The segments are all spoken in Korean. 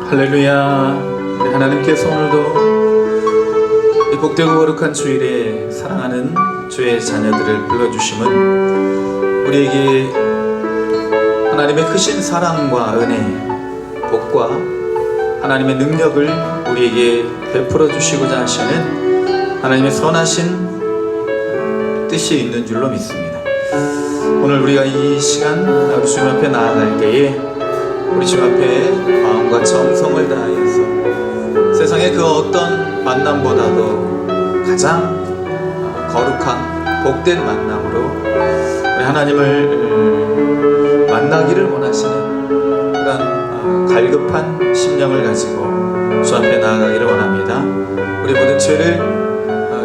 할렐루야. 우리 하나님께서 오늘도 이 복되고 거룩한 주일에 사랑하는 주의 자녀들을 불러주심은 우리에게 하나님의 크신 사랑과 은혜, 복과 하나님의 능력을 우리에게 베풀어 주시고자 하시는 하나님의 선하신 뜻이 있는 줄로 믿습니다. 오늘 우리가 이 시간 우리 주님 앞에 나아갈 때에 우리 주님 앞에 마음과 정성을 다하여서 세상의 그 어떤 만남보다도 가장 거룩한 복된 만남으로 우리 하나님을 만나기를 원하시는 그런 갈급한 심령을 가지고 주 앞에 나아가기를 원합니다. 우리 모든 죄를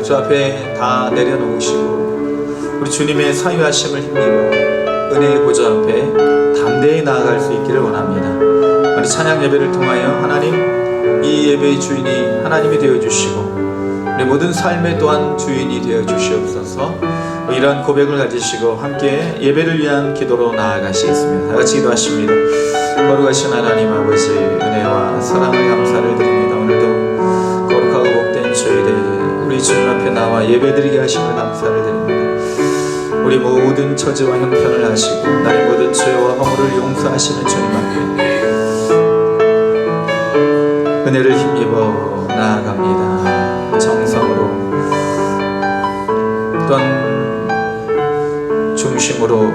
주 앞에 다 내려놓으시고 우리 주님의 사유하심을 힘입어 은혜의 보좌 앞에 담대히 나아갈 수 있기를 원합니다. 우리 찬양 예배를 통하여 하나님, 이 예배의 주인이 하나님이 되어주시고 우리 모든 삶의 또한 주인이 되어주시옵소서. 이러한 고백을 가지시고 함께 예배를 위한 기도로 나아가시겠습니다. 다같이 기도하십니다. 거룩하신 하나님 아버지, 은혜와 사랑을 감사를 드립니다. 오늘도 거룩하고 복된 주일에 우리 주님 앞에 나와 예배드리게 하심을 감사를 드립니다. 우리 모든 처지와 형편을 하시고 나의 모든 죄와 허물을 용서하시는 주님 앞에 은혜를 힘입어 나아갑니다. 정성으로 또한 중심으로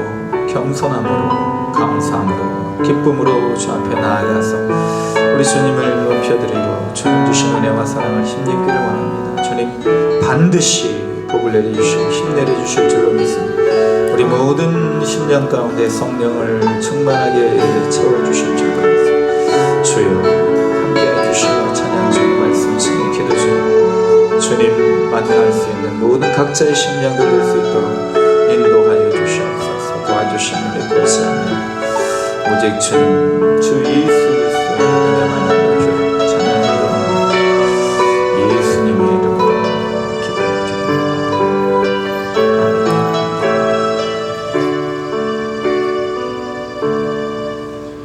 겸손함으로 감사함으로 기쁨으로 주 앞에 나아가서 우리 주님을 높여드리고 주님 주신 은혜와 사랑을 힘입기를 원합니다. 주님 반드시 복을 내려주시고 힘내려주실 줄로 믿습니다. 우리 모든 심령 가운데 성령을 충만하게 채워주실 줄로 믿습니다. 주여 함께해 주시고 찬양 중 말씀 중 기도 중 주님 만날 수 있는 모든 각자의 심령들 될 수 있도록 인도하여 주시옵소서. 도와주심을 믿고자 오직 주님 주 예수 그리스도의 은혜만 나눠주옵소서. 찬양으로 예수님의 이름으로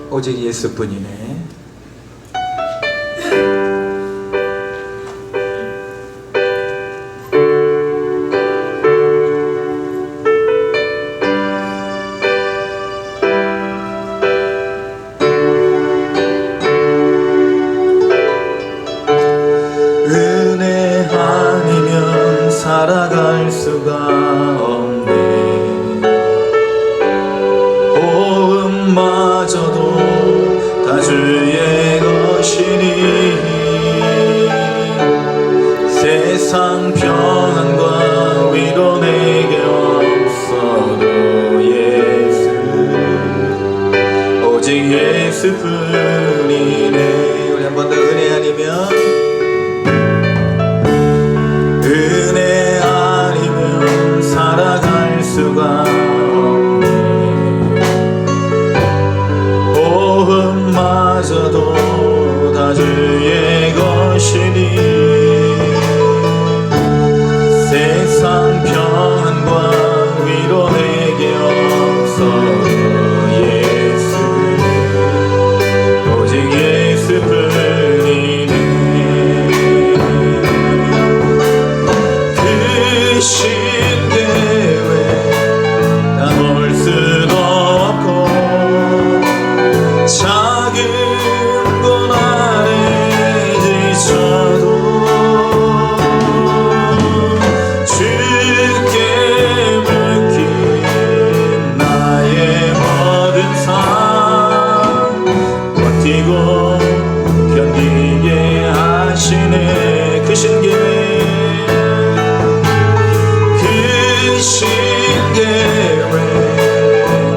오직 예수뿐이네. 은혜 아니면 살아갈 수가 없네. 호흡마저도 다 주의 것이니 세상 평안과 위로 내게 없어도 예수 오직 예수뿐이네. 우리 한 번 더 은혜 아니면 은혜 아니면 살아갈 수가 마저도 다 주의 것이니 세상 평안과 위로 내게 없어도 예수 오직 예수뿐이네. 그 신계획 다 볼 수도 없고 작은 고난에 지쳐도 주께 맡긴 나의 모든 삶 버티고 견디게 하시네. 그 신계획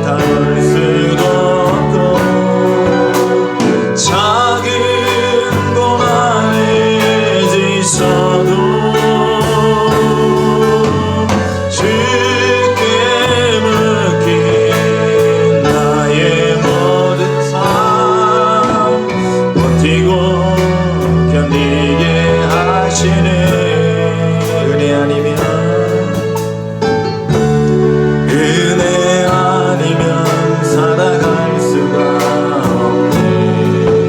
다 볼 수도 없고 작은 고난에 지쳐도 주께 맡긴 나의 모든 삶 버티고 견디게 하시네. 은혜 아니면 살아갈 수가 없네.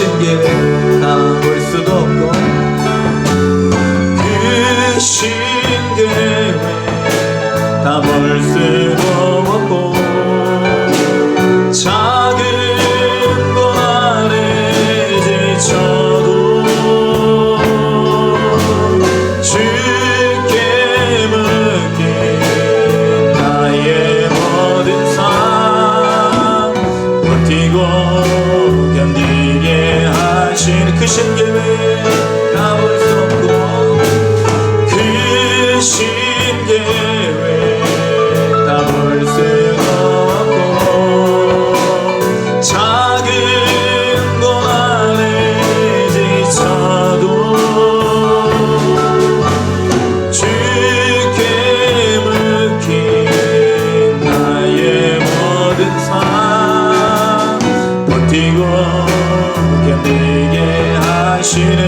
크신 계획 다 볼 수도 없고 크신 계획 다 볼 수도 없고 작은 것 안에 지쳐도 주께 맡긴 나의 모든 삶 버티고 견디게 하신 크신 계획 다 볼 수 없고 크신 계획 다 볼 수 없고 작은 것 안에 지쳐도 주께 맡긴 나의 모든 삶 버티고 견디게 하시네.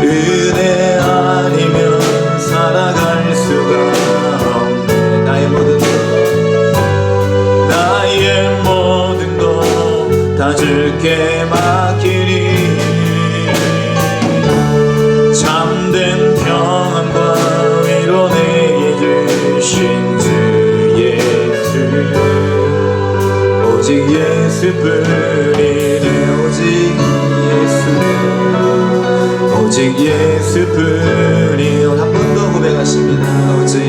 은혜 아니면 살아갈 수가 없네. 나의 모든 것 다 주께 맡기니 참된 평안과 위로 내게 주신 주 예수 오직 예수뿐이네. 오직 예수뿐이 한 번 더 고백하십니다. 오직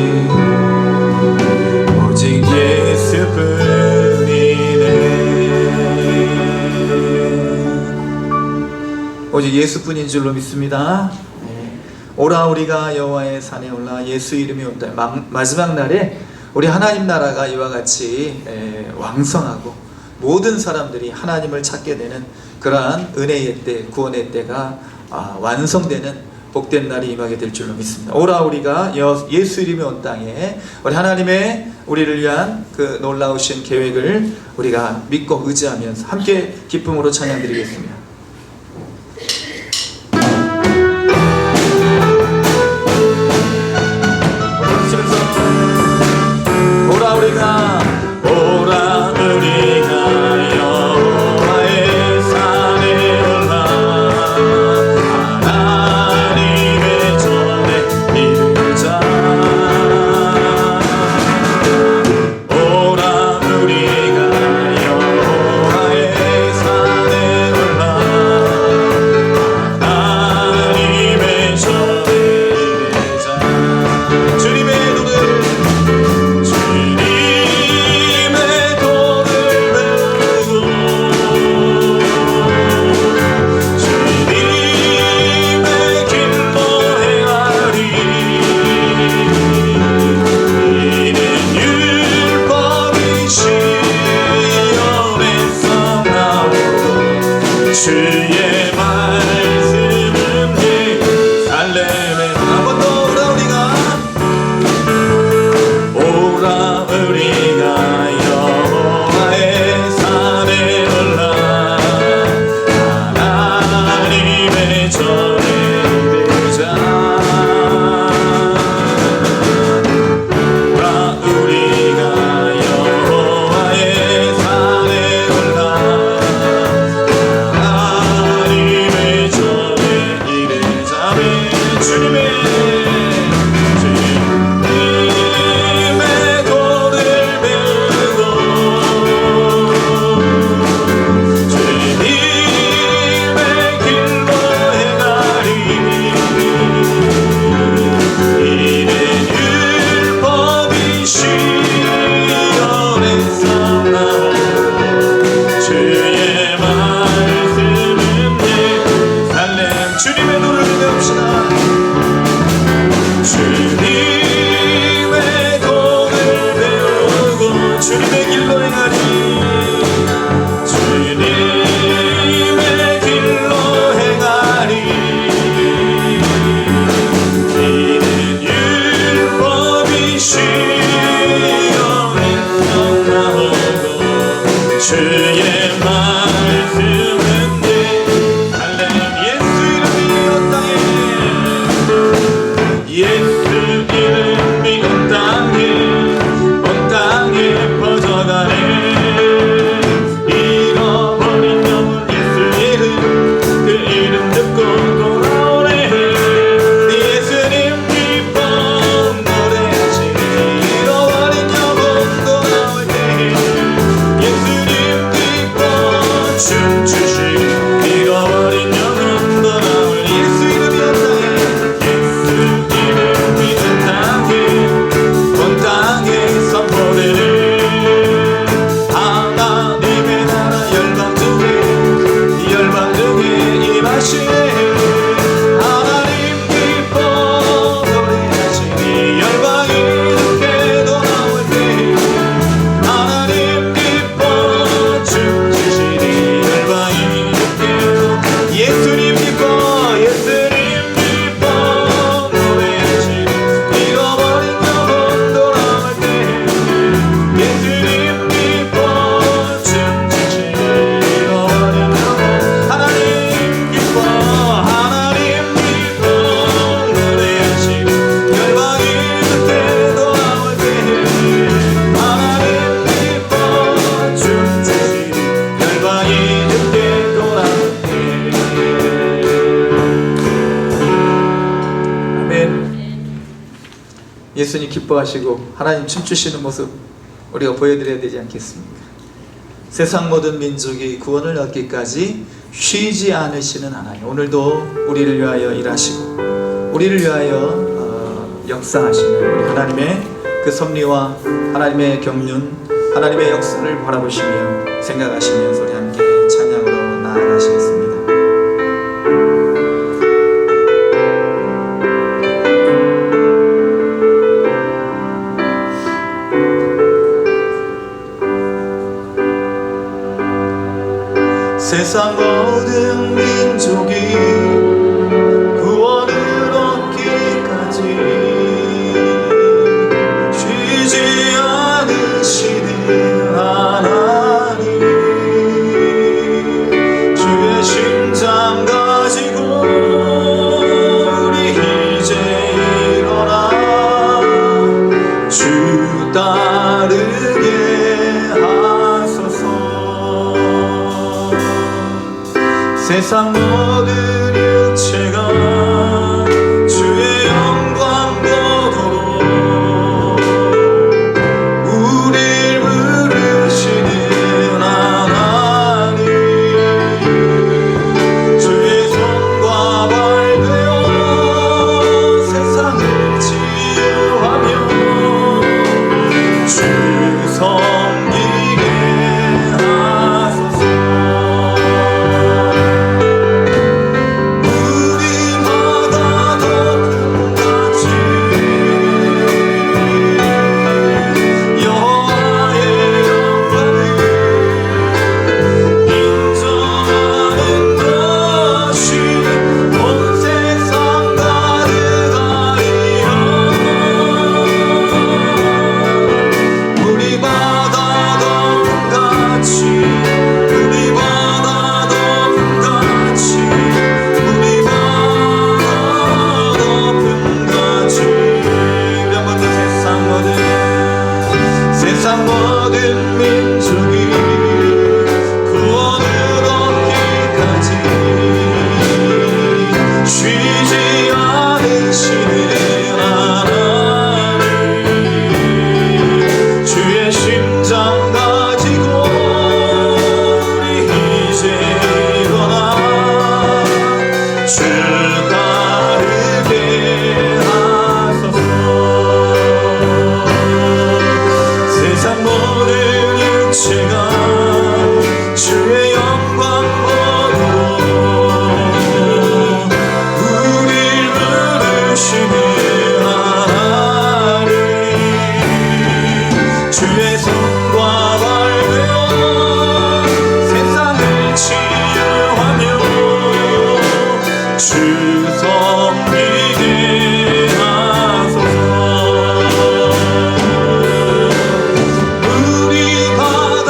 예수뿐이네. 오직 예수뿐인 줄로 믿습니다. 오라 우리가 여호와의 산에 올라 예수 이름이 온다. 마지막 날에 우리 하나님 나라가 이와 같이 왕성하고 모든 사람들이 하나님을 찾게 되는 그러한 은혜의 때, 구원의 때가 완성되는 복된 날이 임하게 될 줄로 믿습니다. 오라 우리가 예수 이름이 온 땅에 우리 하나님의 우리를 위한 그 놀라우신 계획을 우리가 믿고 의지하면서 함께 기쁨으로 찬양드리겠습니다. 오라 우리가 여호와의 산에 올라 하나님의 전에 이르자. 오라 우리가 여호와의 산에 올라 예수님 기뻐하시고 하나님 춤추시는 모습 우리가 보여드려야 되지 않겠습니까? 세상 모든 민족이 구원을 얻기까지 쉬지 않으시는 하나님, 오늘도 우리를 위하여 일하시고 우리를 위하여 역사하시는 우리 하나님의 그 섭리와 하나님의 경륜, 하나님의 역사를 바라보시며 생각하시면서 우리 함께 찬양으로 나아가시겠습니다. 세상 모든 민족이 구원을 얻기까지 쉬지 않으시는 하나님, 주의 심장 가지고 우리 이제 일어나 주 따르게 하소서. 세상 모든 육체가 주의 영광 보도록 우릴 부르시는 하나님, 주의 손과 발 되어 세상을 치유하며 주 섬기게 하소서. 세상 모든 민족이 구원을 얻기까지 쉬지 않으시는 하나님, 주의 심장 가지고 우리 이제 일어나 주 따르게 하소서. 세상 모든 육체가 주의 영광 보도록 우릴 부르시는 하나님, 주의 손과 발 되어 세상을 치유하며 주 섬기게 하소서. 우리 바다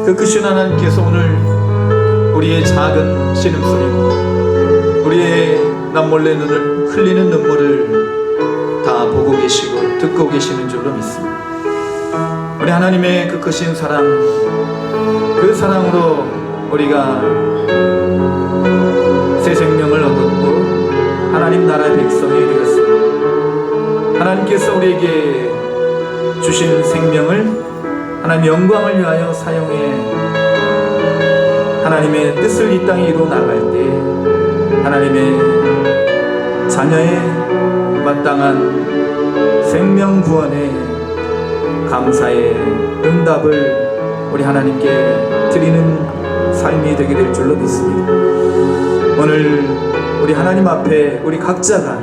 그 크신 하나님께서 오늘 우리의 작은 신음소리로 우리의 남몰래 눈을 흘리는 눈물을 다 보고 계시고 듣고 계시는 줄로 믿습니다. 우리 하나님의 그 크신 사랑, 그 사랑으로 우리가 새 생명을 얻었고 하나님 나라의 백성이 되었습니다. 하나님께서 우리에게 주신 생명을 하나님 영광을 위하여 사용해 하나님의 뜻을 이 땅에 이루어 나갈 때 하나님의 자녀의 마땅한 생명 구원의 감사의 응답을 우리 하나님께 드리는 삶이 되게 될 줄로 믿습니다. 오늘 우리 하나님 앞에 우리 각자가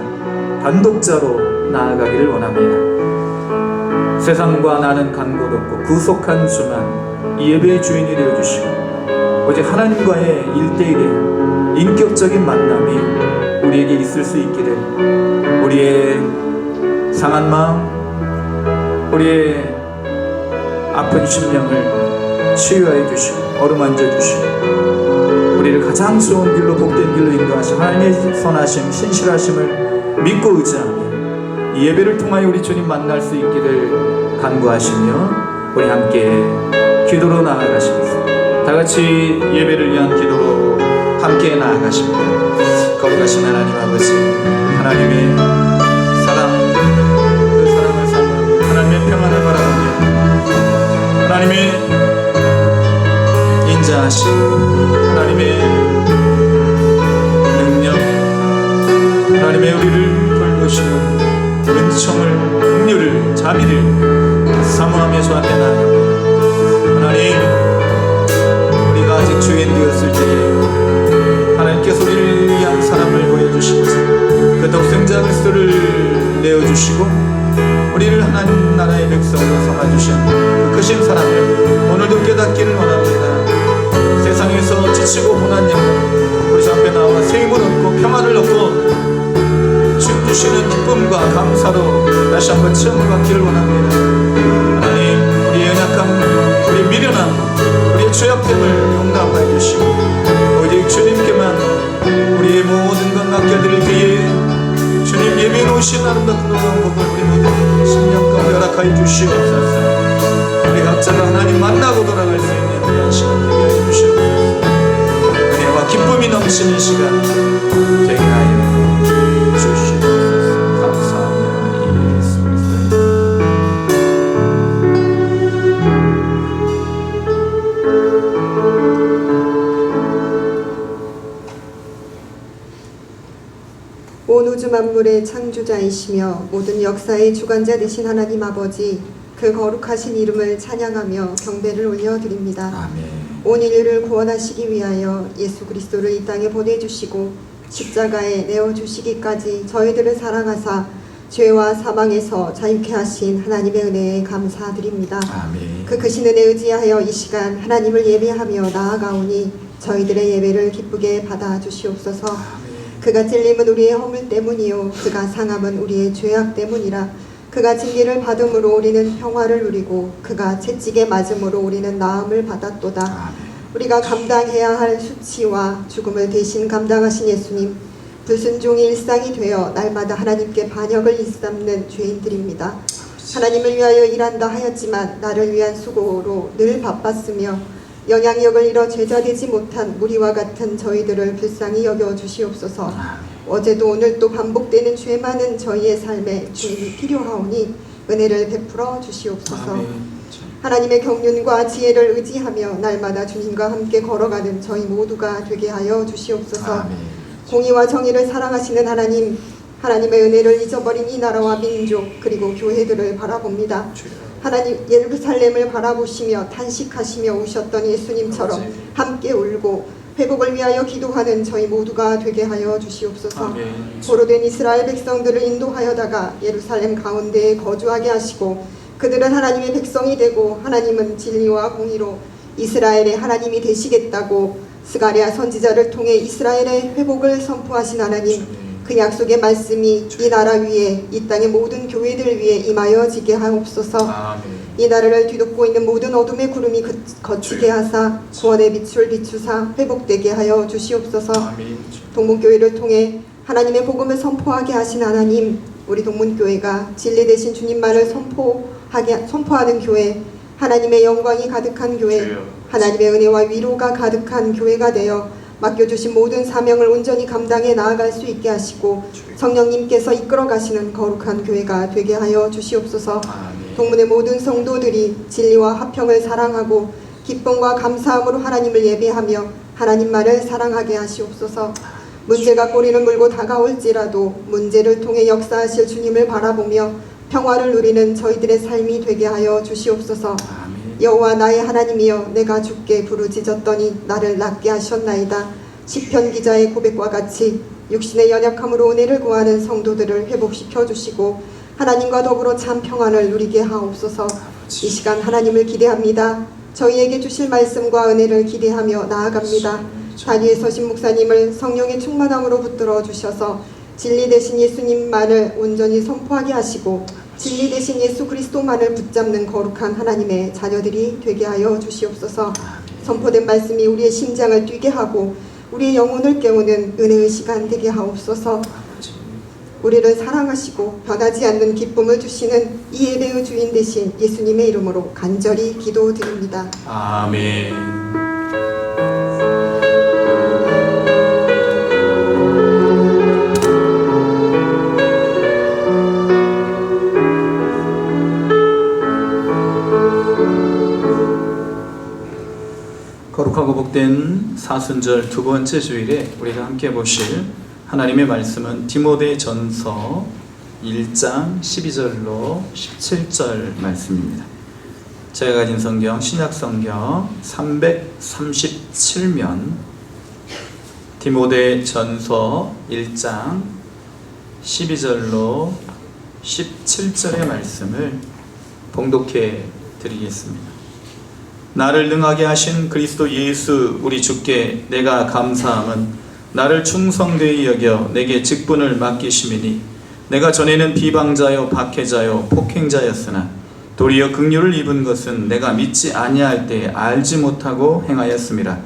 단독자로 나아가기를 원합니다. 세상과 나는 간 곳 없고 구속한 수만 이 예배의 주인이 되어주시고 오직 하나님과의 1대1의 인격적인 만남이 우리에게 있을 수 있기를 우리의 상한 마음, 우리의 아픈 심령을 치유하여 주시고 어루만져 주시고 우리를 가장 좋은 길로 복된 길로 인도하신 하나님의 선하심, 신실하심을 믿고 의지하며 이 예배를 통하여 우리 주님 만날 수 있기를 간구하시며 우리 함께 기도로 나아가시겠습니다. 다같이 예배를 위한 기도로 함께 나아가십니다. 거룩하신 하나님 아버지, 하나님의 사랑, 그 사랑을 사모하고 하나님의 평안을 바라보며 하나님의 인자하심, 하나님의 능력, 하나님의 우리를 돌보시는 은총을, 긍휼을, 자비를 사모하며 주 앞에 나아갑니다. 하나님, 우리가 아직 주인 되었을 때에 하나님께서 우리를 위한 사랑을 보여주시고서 그 독생자 그리스도를 내어주시고 우리를 하나님 나라의 백성으로 삼아주신 그 크신 사랑을 오늘도 깨닫기를 원합니다. 세상에서 지치고 고난 영혼 우리 주 앞에 나와 새 힘을 얻고 평안을 얻고 주님 주시는 기쁨과 감사로 다시 한번 체험을 받기를 원합니다. 하나님, 우리의 연약함, 우리의 미련함, 우리의 죄악됨을 용납하여 주시고 오직 주님께만 우리의 모든 것 맡겨드릴 때에 주님 예비해 놓으신 아름답고 놀라운 복을 우리 모두 심령껏 허락하여 주시옵소서. 우리 각자가 하나님 만나고 돌아갈 수 있는 귀한 시간 되게 하여 주시옵소서. 은혜와 기쁨이 넘치는 시간 되게 하여 온 우주 만물의 창조자이시며 모든 역사의 주관자 되신 하나님 아버지, 그 거룩하신 이름을 찬양하며 경배를 올려드립니다. 아멘. 온 인류를 구원하시기 위하여 예수 그리스도를 이 땅에 보내주시고 십자가에 내어주시기까지 저희들을 사랑하사 죄와 사망에서 자유케 하신 하나님의 은혜에 감사드립니다. 아멘. 그 크신 은혜에 의지하여 이 시간 하나님을 예배하며 나아가오니 저희들의 예배를 기쁘게 받아주시옵소서. 아멘. 그가 찔림은 우리의 허물 때문이요 그가 상함은 우리의 죄악 때문이라. 그가 징계를 받음으로 우리는 평화를 누리고 그가 채찍에 맞음으로 우리는 나음을 받았도다. 아멘. 우리가 감당해야 할 수치와 죽음을 대신 감당하신 예수님, 불순종이 일상이 되어 날마다 하나님께 반역을 일삼는 죄인들입니다. 하나님을 위하여 일한다 하였지만 나를 위한 수고로 늘 바빴으며 영향력을 잃어 제자되지 못한 무리와 같은 저희들을 불쌍히 여겨 주시옵소서. 어제도 오늘도 반복되는 죄 많은 저희의 삶에 주님이 필요하오니 은혜를 베풀어 주시옵소서. 하나님의 경륜과 지혜를 의지하며 날마다 주님과 함께 걸어가는 저희 모두가 되게 하여 주시옵소서. 공의와 정의를 사랑하시는 하나님, 하나님의 은혜를 잊어버린 이 나라와 민족 그리고 교회들을 바라봅니다. 하나님, 예루살렘을 바라보시며 탄식하시며 우셨던 예수님처럼 함께 울고 회복을 위하여 기도하는 저희 모두가 되게 하여 주시옵소서. 포로된 이스라엘 백성들을 인도하여다가 예루살렘 가운데에 거주하게 하시고 그들은 하나님의 백성이 되고 하나님은 진리와 공의로 이스라엘의 하나님이 되시겠다고 스가랴 선지자를 통해 이스라엘의 회복을 선포하신 하나님, 그 약속의 말씀이 이 나라 위에 이 땅의 모든 교회들 위에 임하여지게 하옵소서. 이 나라를 뒤덮고 있는 모든 어둠의 구름이 거치게 하사 구원의 빛을 비추사 회복되게 하여 주시옵소서. 아멘. 동문교회를 통해 하나님의 복음을 선포하게 하신 하나님, 우리 동문교회가 진리 되신 주님만을 선포하는 교회, 하나님의 영광이 가득한 교회, 하나님의 은혜와 위로가 가득한 교회가 되어 맡겨주신 모든 사명을 온전히 감당해 나아갈 수 있게 하시고 성령님께서 이끌어 가시는 거룩한 교회가 되게 하여 주시옵소서. 동문의 모든 성도들이 진리와 화평을 사랑하고 기쁨과 감사함으로 하나님을 예배하며 하나님만을 사랑하게 하시옵소서. 문제가 꼬리를 물고 다가올지라도 문제를 통해 역사하실 주님을 바라보며 평화를 누리는 저희들의 삶이 되게 하여 주시옵소서. 여호와 나의 하나님이여, 내가 주께 부르짖었더니 나를 낫게 하셨나이다. 시편 기자의 고백과 같이 육신의 연약함으로 은혜를 구하는 성도들을 회복시켜 주시고 하나님과 더불어 참 평안을 누리게 하옵소서. 이 시간 하나님을 기대합니다. 저희에게 주실 말씀과 은혜를 기대하며 나아갑니다. 단위에 서신 목사님을 성령의 충만함으로 붙들어 주셔서 진리 되신 예수님만을 온전히 선포하게 하시고 진리 되신 예수 그리스도만을 붙잡는 거룩한 하나님의 자녀들이 되게 하여 주시옵소서. 선포된 말씀이 우리의 심장을 뛰게 하고 우리의 영혼을 깨우는 은혜의 시간 되게 하옵소서. 우리를 사랑하시고 변하지 않는 기쁨을 주시는 이 예배의 주인 되신 예수님의 이름으로 간절히 기도드립니다. 아멘. 거룩하고 복된 사순절 두 번째 주일에 우리가 함께 보실 하나님의 말씀은 디모데전서 1장 12절로 17절 말씀입니다. 제가 가진 성경 신약성경 337면 디모데전서 1장 12절로 17절의 말씀을 봉독해 드리겠습니다. 나를 능하게 하신 그리스도 예수 우리 주께 내가 감사함은 나를 충성되이 여겨 내게 직분을 맡기심이니 내가 전에는 비방자요 박해자요 폭행자였으나 도리어 긍휼을 입은 것은 내가 믿지 아니할 때에 알지 못하고 행하였음이라.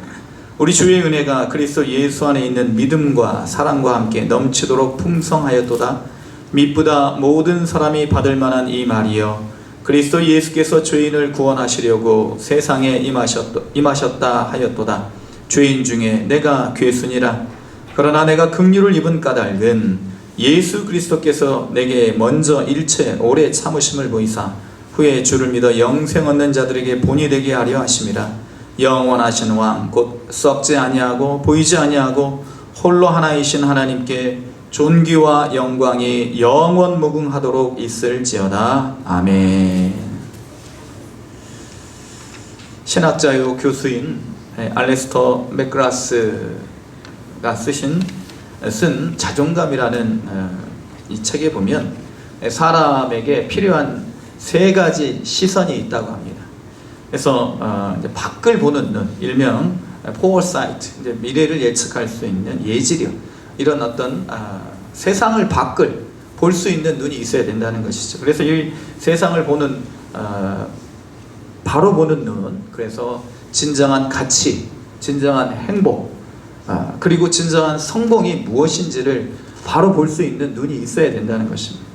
우리 주의 은혜가 그리스도 예수 안에 있는 믿음과 사랑과 함께 넘치도록 풍성하였도다. mit보다 모든 사람이 받을 만한 이 말이여, 그리스도 예수께서 죄인을 구원하시려고 세상에 임하셨다 하였도다. 죄인 중에 내가 괴순이라. 그러나 내가 긍휼을 입은 까닭은 예수 그리스도께서 내게 먼저 일체 오래 참으심을 보이사 후에 주를 믿어 영생 얻는 자들에게 본이 되게 하려 하심이라. 영원하신 왕 곧 썩지 아니하고 보이지 아니하고 홀로 하나이신 하나님께 존귀와 영광이 영원 무궁하도록 있을지어다. 아멘. 신학자요 교수인 알레스터 맥그라스가 쓴 자존감이라는 이 책에 보면 사람에게 필요한 세 가지 시선이 있다고 합니다. 그래서 이제 밖을 보는 눈, 일명 포어사이트, 이제 미래를 예측할 수 있는 예지력, 이런 어떤 세상을 밖을 볼 수 있는 눈이 있어야 된다는 것이죠. 그래서 이 세상을 보는 바로 보는 눈, 그래서 진정한 가치, 진정한 행복, 그리고 진정한 성공이 무엇인지를 바로 볼 수 있는 눈이 있어야 된다는 것입니다.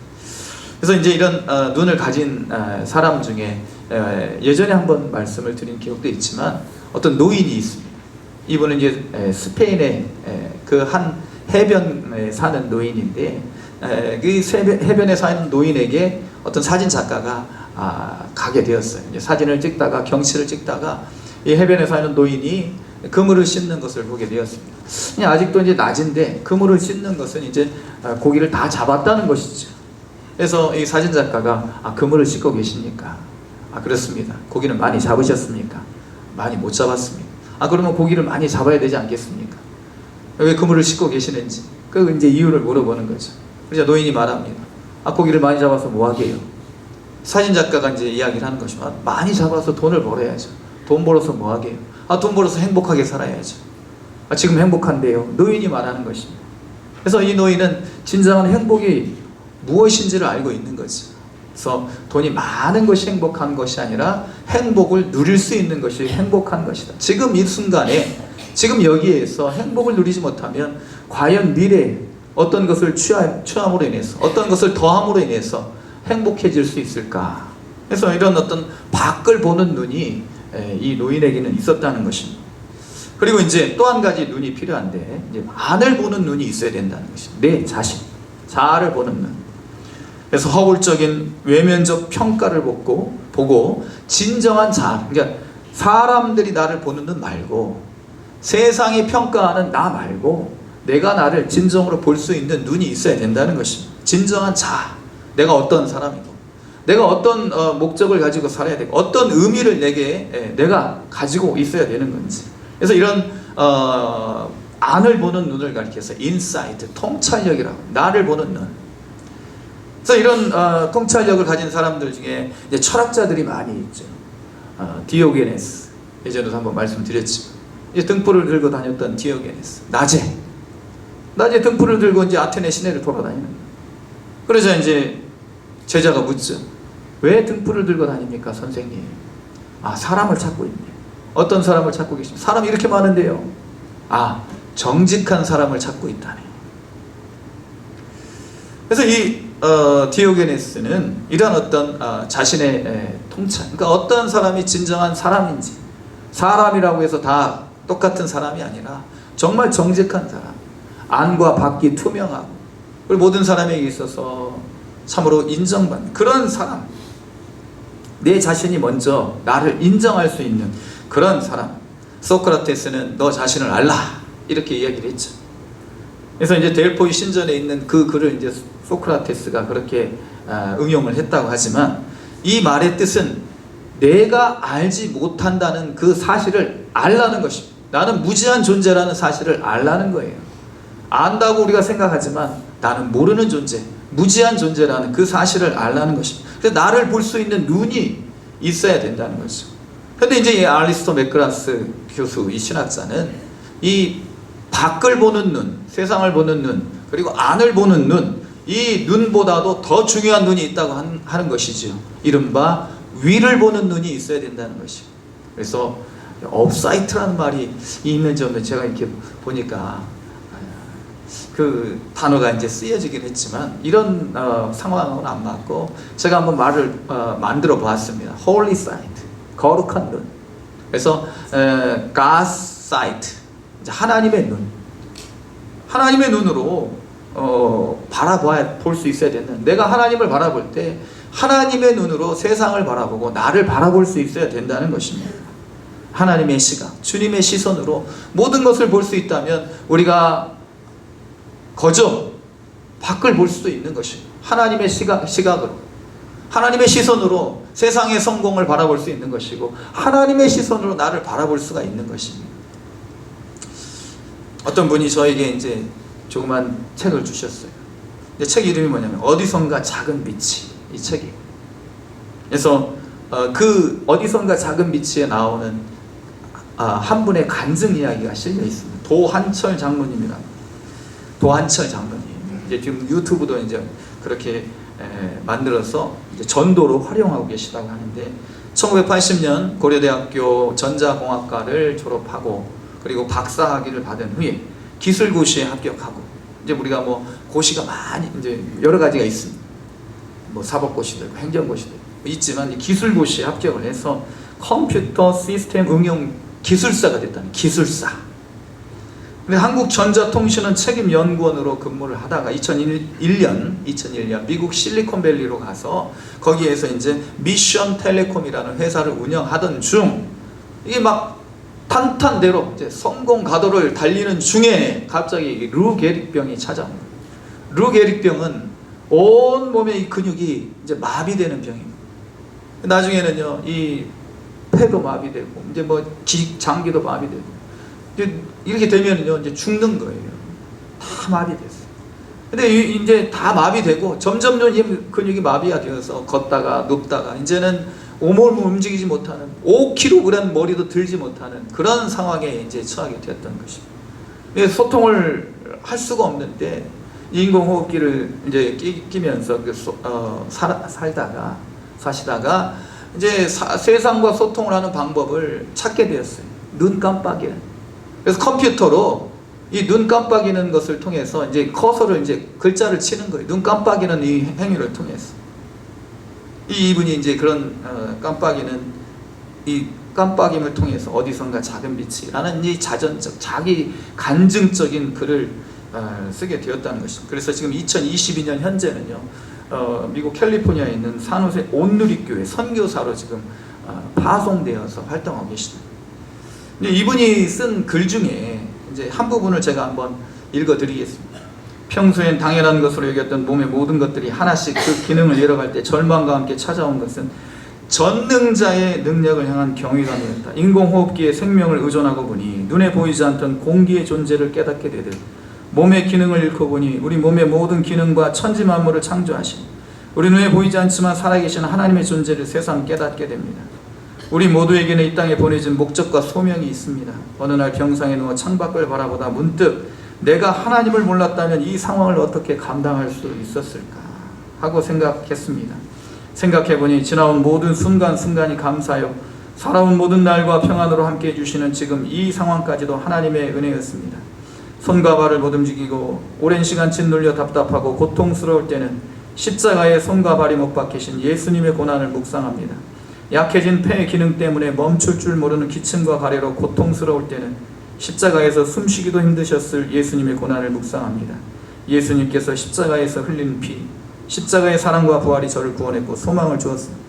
그래서 이제 이런 눈을 가진 사람 중에 예전에 한번 말씀을 드린 기억도 있지만 어떤 노인이 있습니다. 이분은 이제 스페인의 그 한 해변에 사는 노인인데, 그 해변에 사는 노인에게 어떤 사진 작가가 가게 되었어요. 이제 사진을 찍다가, 경치를 찍다가 이 해변에 사는 노인이 그물을 씻는 것을 보게 되었습니다. 아직도 이제 낮인데 그물을 씻는 것은 이제 고기를 다 잡았다는 것이죠. 그래서 이 사진 작가가 그물을 씻고 계십니까? 그렇습니다. 고기는 많이 잡으셨습니까? 많이 못 잡았습니다. 그러면 고기를 많이 잡아야 되지 않겠습니까? 왜 그물을 씻고 계시는지, 그 이제 이유를 물어보는 거죠. 그래서 노인이 말합니다. 고기를 많이 잡아서 뭐 하게요? 사진 작가가 이제 이야기를 하는 것이면 많이 잡아서 돈을 벌어야죠. 돈 벌어서 뭐 하게요? 돈 벌어서 행복하게 살아야죠. 지금 행복한데요. 노인이 말하는 것입니다. 그래서 이 노인은 진정한 행복이 무엇인지를 알고 있는 거죠. 그래서 돈이 많은 것이 행복한 것이 아니라 행복을 누릴 수 있는 것이 행복한 것이다. 지금 이 순간에, 지금 여기에서 행복을 누리지 못하면 과연 미래에 어떤 것을 취함으로 인해서, 어떤 것을 더함으로 인해서 행복해질 수 있을까? 그래서 이런 어떤 밖을 보는 눈이 이 노인에게는 있었다는 것입니다. 그리고 이제 또 한 가지 눈이 필요한데, 이제 안을 보는 눈이 있어야 된다는 것입니다. 내 자신, 자아를 보는 눈. 그래서 허물적인 외면적 평가를 보고 진정한 자아, 그러니까 사람들이 나를 보는 눈 말고, 세상이 평가하는 나 말고 내가 나를 진정으로 볼 수 있는 눈이 있어야 된다는 것입니다. 진정한 자아, 내가 어떤 사람이고, 내가 어떤 목적을 가지고 살아야 되고, 어떤 의미를 내가 가지고 있어야 되는 건지. 그래서 이런 안을 보는 눈을 가리켜서 인사이트, 통찰력이라고, 나를 보는 눈. 그래서 이런 통찰력을 가진 사람들 중에 이제 철학자들이 많이 있죠. 디오게네스, 예전에도 한번 말씀드렸지만, 이제 등불을 들고 다녔던 디오게네스, 낮에 등불을 들고 이제 아테네 시내를 돌아다니는 거예요. 그러자 이제 제자가 묻죠. 왜 등불을 들고 다닙니까, 선생님? 사람을 찾고 있네요. 어떤 사람을 찾고 계십니까? 사람이 이렇게 많은데요. 정직한 사람을 찾고 있다네. 그래서 이 디오게네스는 이런 어떤 자신의 통찰, 그러니까 어떤 사람이 진정한 사람인지, 사람이라고 해서 다 똑같은 사람이 아니라 정말 정직한 사람, 안과 밖이 투명하고, 그리고 모든 사람에게 있어서 참으로 인정받는 그런 사람, 내 자신이 먼저 나를 인정할 수 있는 그런 사람. 소크라테스는 너 자신을 알라, 이렇게 이야기를 했죠. 그래서 이제 델포이 신전에 있는 그 글을 이제 소크라테스가 그렇게 응용을 했다고 하지만, 이 말의 뜻은 내가 알지 못한다는 그 사실을 알라는 것입니다. 나는 무지한 존재라는 사실을 알라는 거예요. 안다고 우리가 생각하지만 나는 모르는 존재, 무지한 존재라는 그 사실을 알라는 것입니다. 그래서 나를 볼 수 있는 눈이 있어야 된다는 거죠. 그런데 이제 이 알리스토 맥그라스 교수, 이 신학자는 이 밖을 보는 눈, 세상을 보는 눈, 그리고 안을 보는 눈, 이 눈보다도 더 중요한 눈이 있다고 하는 것이죠. 이른바 위를 보는 눈이 있어야 된다는 것이죠. 그래서 업사이트라는 말이 있는지 없는지 제가 이렇게 보니까 그 단어가 이제 쓰여지긴 했지만, 이런 상황은 안 맞고, 제가 한번 말을 만들어 보았습니다. Holy sight, 거룩한 눈. 그래서 God's sight, 하나님의 눈. 하나님의 눈으로 볼 수 있어야 되는, 내가 하나님을 바라볼 때 하나님의 눈으로 세상을 바라보고 나를 바라볼 수 있어야 된다는 것입니다. 하나님의 시각, 주님의 시선으로 모든 것을 볼 수 있다면 우리가 거저 밖을 볼 수도 있는 것입니다. 하나님의 시각으로, 하나님의 시선으로 세상의 성공을 바라볼 수 있는 것이고, 하나님의 시선으로 나를 바라볼 수가 있는 것입니다. 어떤 분이 저에게 이제 조그만 책을 주셨어요. 근데 책 이름이 뭐냐면 어디선가 작은 빛이, 이 책이. 그래서 그 어디선가 작은 빛에 나오는 한 분의 간증 이야기가 실려 있습니다. 도한철 장로님이라고. 도한철 장로님. 이제 지금 유튜브도 이제 그렇게 만들어서 이제 전도로 활용하고 계시다고 하는데, 1980년 고려대학교 전자공학과를 졸업하고, 그리고 박사학위를 받은 후에 기술고시에 합격하고, 이제 우리가 뭐 고시가 많이 이제 여러 가지가 있습니다. 뭐 사법고시도 있고 행정고시도 있지만, 기술고시에 합격을 해서 컴퓨터 시스템 응용 기술사가 됐다는, 기술사. 근데 한국전자통신원 책임연구원으로 근무를 하다가 2001년 미국 실리콘밸리로 가서 거기에서 이제 미션 텔레콤이라는 회사를 운영하던 중, 이게 막 탄탄대로 이제 성공 가도를 달리는 중에 갑자기 루 게릭병이 찾아온 거예요. 루 게릭병은 온 몸의 이 근육이 이제 마비되는 병입니다. 나중에는요, 이 폐도 마비되고, 이제 뭐 장기도 마비되고, 이렇게 되면은요, 이제 죽는 거예요. 다 마비됐어요. 근데 이제 다 마비되고 점점 이 근육이 마비가 되어서 걷다가 눕다가 이제는 온몸을 움직이지 못하는, 5kg 머리도 들지 못하는 그런 상황에 이제 처하게 되었던 것입니다. 소통을 할 수가 없는데, 인공호흡기를 이제 끼면서 사시다가 이제 세상과 소통을 하는 방법을 찾게 되었어요. 눈 깜빡이는. 그래서 컴퓨터로 이 눈 깜빡이는 것을 통해서 이제 커서를 이제 글자를 치는 거예요. 눈 깜빡이는 이 행위를 통해서. 이분이 이제 그런 이 깜빡임을 통해서 어디선가 작은 빛이라는 이 자전적, 자기 간증적인 글을 쓰게 되었다는 것입니다. 그래서 지금 2022년 현재는요, 미국 캘리포니아에 있는 산호세 온누리교회 선교사로 지금 파송되어서 활동하고 계시다. 이분이 쓴 글 중에 이제 한 부분을 제가 한번 읽어드리겠습니다. 평소엔 당연한 것으로 여겼던 몸의 모든 것들이 하나씩 그 기능을 잃어갈 때 절망과 함께 찾아온 것은 전능자의 능력을 향한 경외감이었다. 인공호흡기에 생명을 의존하고 보니 눈에 보이지 않던 공기의 존재를 깨닫게 되듯 몸의 기능을 잃고 보니 우리 몸의 모든 기능과 천지 만물을 창조하신 우리 눈에 보이지 않지만 살아계신 하나님의 존재를 새삼 깨닫게 됩니다. 우리 모두에게는 이 땅에 보내진 목적과 소명이 있습니다. 어느 날 병상에 누워 창밖을 바라보다 문득 내가 하나님을 몰랐다면 이 상황을 어떻게 감당할 수 있었을까 하고 생각했습니다. 생각해보니 지나온 모든 순간순간이 감사요 살아온 모든 날과 평안으로 함께 해주시는 지금 이 상황까지도 하나님의 은혜였습니다. 손과 발을 못 움직이고 오랜 시간 짓눌려 답답하고 고통스러울 때는 십자가에 손과 발이 못 박히신 예수님의 고난을 묵상합니다. 약해진 폐의 기능 때문에 멈출 줄 모르는 기침과 가래로 고통스러울 때는 십자가에서 숨쉬기도 힘드셨을 예수님의 고난을 묵상합니다. 예수님께서 십자가에서 흘린 피, 십자가의 사랑과 부활이 저를 구원했고 소망을 주었습니다.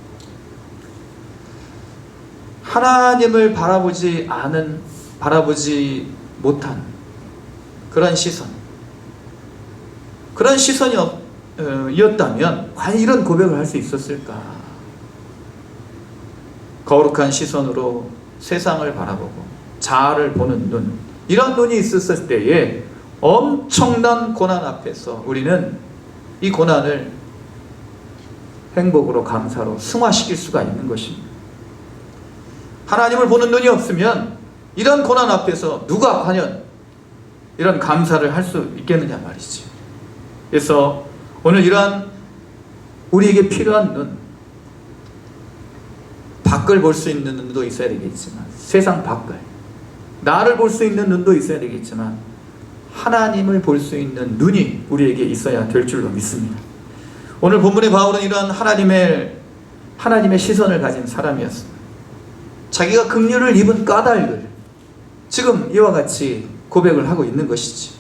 하나님을 바라보지 못한 그런 시선이었다면 과연 이런 고백을 할 수 있었을까? 거룩한 시선으로 세상을 바라보고 자아를 보는 눈, 이런 눈이 있었을 때에 엄청난 고난 앞에서 우리는 이 고난을 행복으로 감사로 승화시킬 수가 있는 것입니다. 하나님을 보는 눈이 없으면 이런 고난 앞에서 누가 과연 이런 감사를 할 수 있겠느냐 말이지. 그래서 오늘 이러한 우리에게 필요한 눈, 밖을 볼 수 있는 눈도 있어야 되겠지만 세상 밖을, 나를 볼 수 있는 눈도 있어야 되겠지만 하나님을 볼 수 있는 눈이 우리에게 있어야 될 줄로 믿습니다. 오늘 본문의 바울은 이러한 하나님의 시선을 가진 사람이었습니다. 자기가 긍휼을 입은 까닭을 지금 이와 같이 고백을 하고 있는 것이지.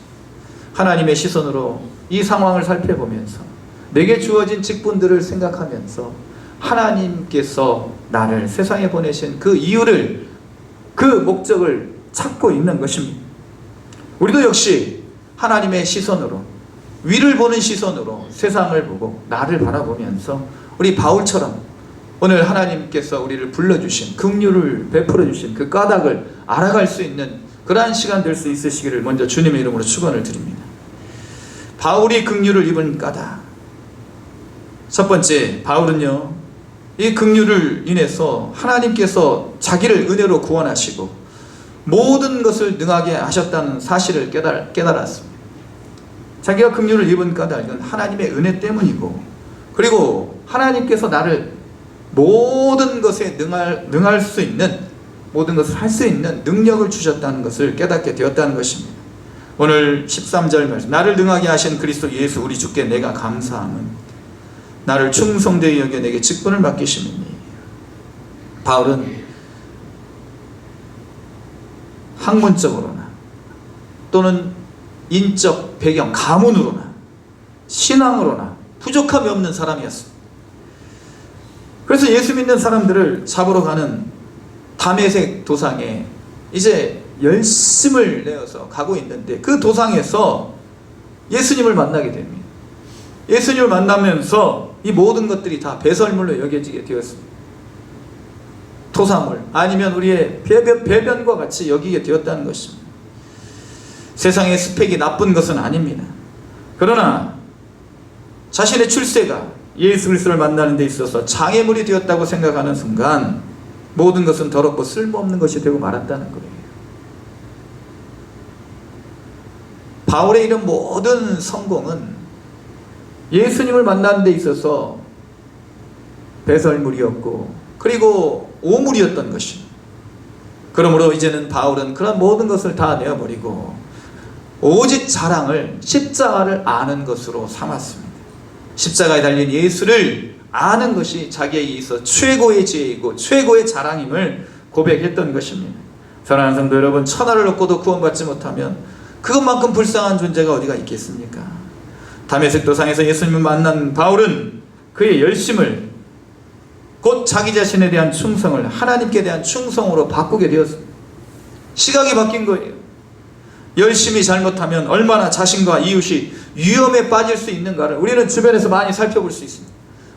하나님의 시선으로 이 상황을 살펴보면서 내게 주어진 직분들을 생각하면서 하나님께서 나를 세상에 보내신 그 이유를, 그 목적을 찾고 있는 것입니다. 우리도 역시 하나님의 시선으로, 위를 보는 시선으로 세상을 보고 나를 바라보면서 우리 바울처럼 오늘 하나님께서 우리를 불러주신, 긍휼을 베풀어 주신 그 까닭을 알아갈 수 있는 그러한 시간 될 수 있으시기를 먼저 주님의 이름으로 축원을 드립니다. 바울이 긍휼을 입은 까닭. 첫 번째, 바울은요, 이 긍휼을 인해서 하나님께서 자기를 은혜로 구원하시고 모든 것을 능하게 하셨다는 사실을 깨달았습니다. 자기가 긍휼을 입은 까닭은 하나님의 은혜 때문이고, 그리고 하나님께서 나를 모든 것에 능할 수 있는, 모든 것을 할 수 있는 능력을 주셨다는 것을 깨닫게 되었다는 것입니다. 오늘 13절 말씀, 나를 능하게 하신 그리스도 예수 우리 주께 내가 감사함은 나를 충성되이 여겨 내게 직분을 맡기심이니. 바울은 학문적으로나 또는 인적 배경, 가문으로나 신앙으로나 부족함이 없는 사람이었습니다. 그래서 예수 믿는 사람들을 잡으러 가는 다메섹 도상에 이제 열심을 내어서 가고 있는데 그 도상에서 예수님을 만나게 됩니다. 예수님을 만나면서 이 모든 것들이 다 배설물로 여겨지게 되었습니다. 토사물, 아니면 우리의 배변과 같이 여기게 되었다는 것입니다. 세상의 스펙이 나쁜 것은 아닙니다. 그러나 자신의 출세가 예수 그리스도를 만나는 데 있어서 장애물이 되었다고 생각하는 순간 모든 것은 더럽고 쓸모없는 것이 되고 말았다는 거예요. 바울의 이런 모든 성공은 예수님을 만나는 데 있어서 배설물이었고 그리고 오물이었던 것입니다. 그러므로 이제는 바울은 그런 모든 것을 다 내어버리고 오직 자랑을 십자가를 아는 것으로 삼았습니다. 십자가에 달린 예수를 아는 것이 자기에 있어 최고의 지혜이고 최고의 자랑임을 고백했던 것입니다. 사랑하는 성도 여러분, 천하를 얻고도 구원받지 못하면 그것만큼 불쌍한 존재가 어디가 있겠습니까? 다메섹 도상에서 예수님을 만난 바울은 그의 열심을 곧 자기 자신에 대한 충성을 하나님께 대한 충성으로 바꾸게 되었습니다. 시각이 바뀐 거예요. 열심히 잘못하면 얼마나 자신과 이웃이 위험에 빠질 수 있는가를 우리는 주변에서 많이 살펴볼 수 있습니다.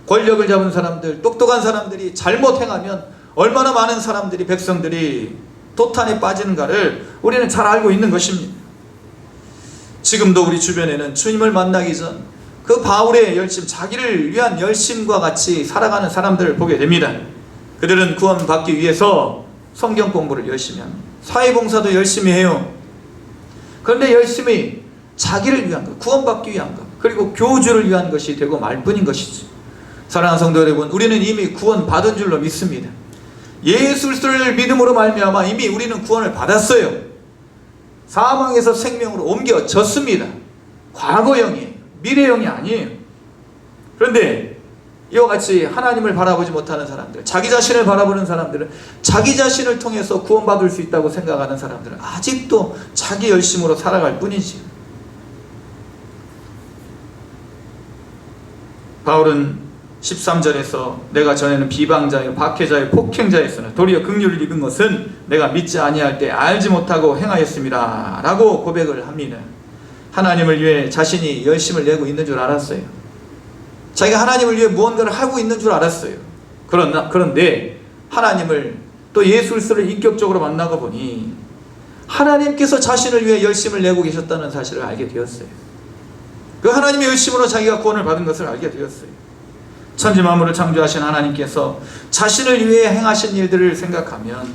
권력을 잡은 사람들, 똑똑한 사람들이 잘못 행하면 얼마나 많은 사람들이, 백성들이 도탄에 빠지는가를 우리는 잘 알고 있는 것입니다. 지금도 우리 주변에는 주님을 만나기 전 그 바울의 열심, 자기를 위한 열심과 같이 살아가는 사람들을 보게 됩니다. 그들은 구원받기 위해서 성경 공부를 열심히 합니다. 사회봉사도 열심히 해요. 그런데 열심히 자기를 위한 것, 구원받기 위한 것, 그리고 교주를 위한 것이 되고 말 뿐인 것이지. 사랑하는 성도 여러분, 우리는 이미 구원받은 줄로 믿습니다. 예수 그리스도를 믿음으로 말미암아 이미 우리는 구원을 받았어요. 사망에서 생명으로 옮겨졌습니다. 과거형이에요. 미래형이 아니에요. 그런데 이와 같이 하나님을 바라보지 못하는 사람들, 자기 자신을 바라보는 사람들은 자기 자신을 통해서 구원받을 수 있다고 생각하는 사람들은 아직도 자기 열심으로 살아갈 뿐이지. 바울은 13절에서 내가 전에는 비방자요 박해자요 폭행자였으나 도리어 긍휼을 입은 것은 내가 믿지 아니할 때 알지 못하고 행하였습니다 라고 고백을 합니다. 하나님을 위해 자신이 열심을 내고 있는 줄 알았어요. 자기가 하나님을 위해 무언가를 하고 있는 줄 알았어요. 그런데 하나님을 또 예수 그리스도를 인격적으로 만나고 보니 하나님께서 자신을 위해 열심을 내고 계셨다는 사실을 알게 되었어요. 그 하나님의 열심으로 자기가 구원을 받은 것을 알게 되었어요. 천지 만물을 창조하신 하나님께서 자신을 위해 행하신 일들을 생각하면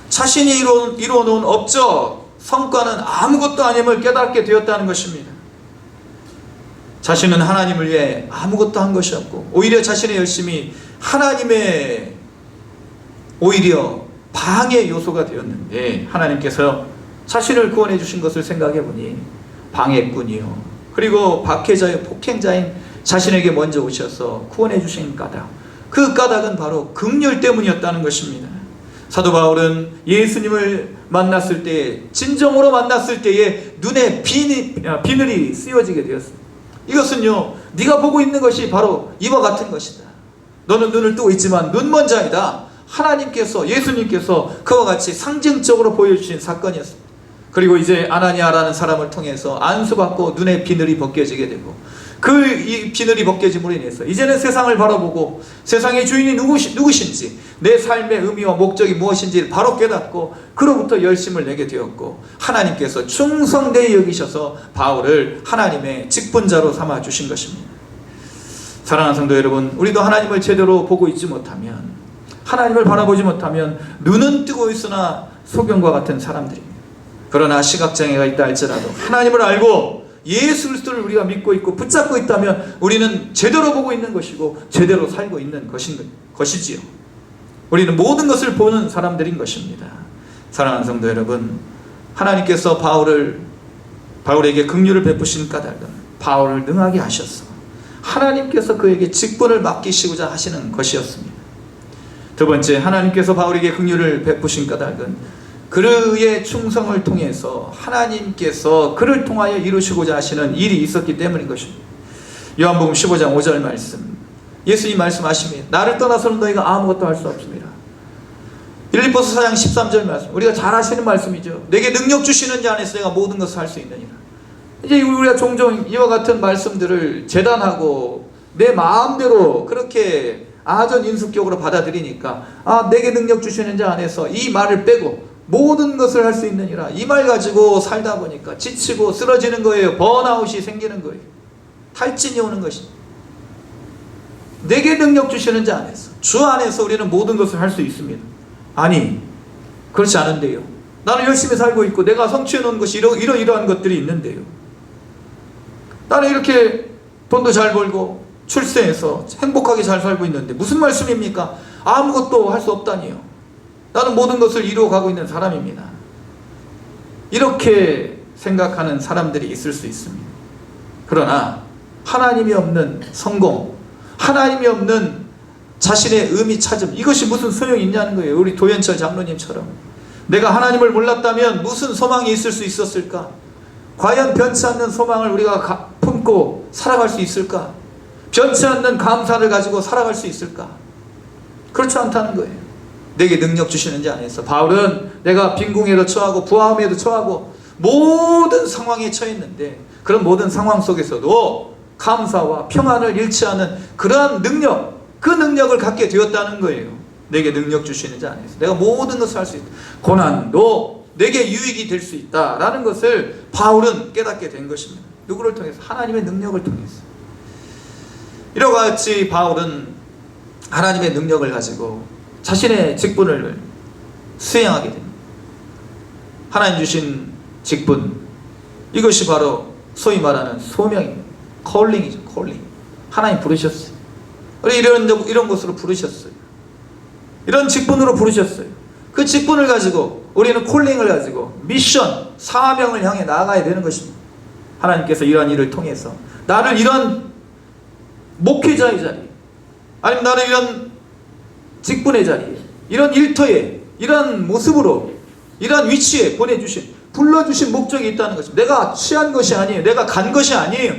자신이 이루어놓은 업적, 성과는 아무것도 아님을 깨닫게 되었다는 것입니다. 자신은 하나님을 위해 아무것도 한 것이 없고 오히려 자신의 열심이 하나님의 오히려 방해 요소가 되었는데 하나님께서 자신을 구원해 주신 것을 생각해 보니 방해꾼이요 그리고 박해자의 폭행자인 자신에게 먼저 오셔서 구원해 주신 까닭, 그 까닭은 바로 긍휼 때문이었다는 것입니다. 사도 바울은 예수님을 만났을 때, 진정으로 만났을 때에 눈에 비늘이 씌워지게 되었습니다. 이것은요, 네가 보고 있는 것이 바로 이와 같은 것이다. 너는 눈을 뜨고 있지만 눈먼 자이다. 하나님께서, 예수님께서 그와 같이 상징적으로 보여주신 사건이었습니다. 그리고 이제 아나니아라는 사람을 통해서 안수받고 눈에 비늘이 벗겨지게 되고 이 비늘이 벗겨짐으로 인해서 이제는 세상을 바라보고 세상의 주인이 누구신지 내 삶의 의미와 목적이 무엇인지를 바로 깨닫고 그로부터 열심을 내게 되었고 하나님께서 충성되이 여기셔서 바울을 하나님의 직분자로 삼아 주신 것입니다. 사랑하는 성도 여러분, 우리도 하나님을 제대로 보고 있지 못하면, 하나님을 바라보지 못하면 눈은 뜨고 있으나 소경과 같은 사람들입니다. 그러나 시각장애가 있다 할지라도 하나님을 알고 예수 그리스도를 우리가 믿고 있고 붙잡고 있다면 우리는 제대로 보고 있는 것이고 제대로 살고 있는 것이지요. 우리는 모든 것을 보는 사람들인 것입니다. 사랑하는 성도 여러분, 하나님께서 바울에게 긍휼을 베푸신 까닭은 바울을 능하게 하셔서 하나님께서 그에게 직분을 맡기시고자 하시는 것이었습니다. 두 번째, 하나님께서 바울에게 긍휼을 베푸신 까닭은 그의 충성을 통해서 하나님께서 그를 통하여 이루시고자 하시는 일이 있었기 때문인 것입니다. 요한복음 15장 5절 말씀, 예수님 말씀하십니다. 나를 떠나서는 너희가 아무것도 할 수 없습니다. 빌립보서 4장 13절 말씀, 우리가 잘 아시는 말씀이죠. 내게 능력 주시는 자 안에서 내가 모든 것을 할 수 있느니라. 이제 우리가 종종 이와 같은 말씀들을 재단하고 내 마음대로 그렇게 아전인수격으로 받아들이니까 내게 능력 주시는 자 안에서 이 말을 빼고 모든 것을 할 수 있느니라, 이 말 가지고 살다 보니까 지치고 쓰러지는 거예요. 번아웃이 생기는 거예요. 탈진이 오는 것입니다. 내게 능력 주시는 자 안에서, 주 안에서 우리는 모든 것을 할 수 있습니다. 아니, 그렇지 않은데요. 나는 열심히 살고 있고 내가 성취해 놓은 것이 이러한 것들이 있는데요. 나는 이렇게 돈도 잘 벌고 출세해서 행복하게 잘 살고 있는데 무슨 말씀입니까? 아무것도 할 수 없다니요. 나는 모든 것을 이루어가고 있는 사람입니다. 이렇게 생각하는 사람들이 있을 수 있습니다. 그러나 하나님이 없는 성공, 하나님이 없는 자신의 의미 찾음, 이것이 무슨 소용이 있냐는 거예요. 우리 도현철 장로님처럼 내가 하나님을 몰랐다면 무슨 소망이 있을 수 있었을까? 과연 변치 않는 소망을 우리가 품고 살아갈 수 있을까? 변치 않는 감사를 가지고 살아갈 수 있을까? 그렇지 않다는 거예요. 내게 능력 주시는 자 안에서 바울은 내가 빈궁에도 처하고 부하음에도 처하고 모든 상황에 처했는데 그런 모든 상황 속에서도 감사와 평안을 잃지 않은 그러한 능력, 그 능력을 갖게 되었다는 거예요. 내게 능력 주시는 자 안에서 내가 모든 것을 할 수 있다. 고난도 내게 유익이 될 수 있다라는 것을 바울은 깨닫게 된 것입니다. 누구를 통해서? 하나님의 능력을 통해서. 이와 같이 바울은 하나님의 능력을 가지고 자신의 직분을 수행하게 됩니다. 하나님 주신 직분, 이것이 바로 소위 말하는 소명입니다. 콜링이죠. 콜링. 하나님 부르셨어요. 우리 이런 곳으로 부르셨어요. 이런 직분으로 부르셨어요. 그 직분을 가지고 우리는 콜링을 가지고 미션, 사명을 향해 나아가야 되는 것입니다. 하나님께서 이러한 일을 통해서 나를 이런 목회자의 자리, 아니면 나를 이런 직분의 자리에, 이런 일터에, 이런 모습으로, 이런 위치에 보내주신, 불러주신 목적이 있다는 것입니다. 내가 취한 것이 아니에요. 내가 간 것이 아니에요.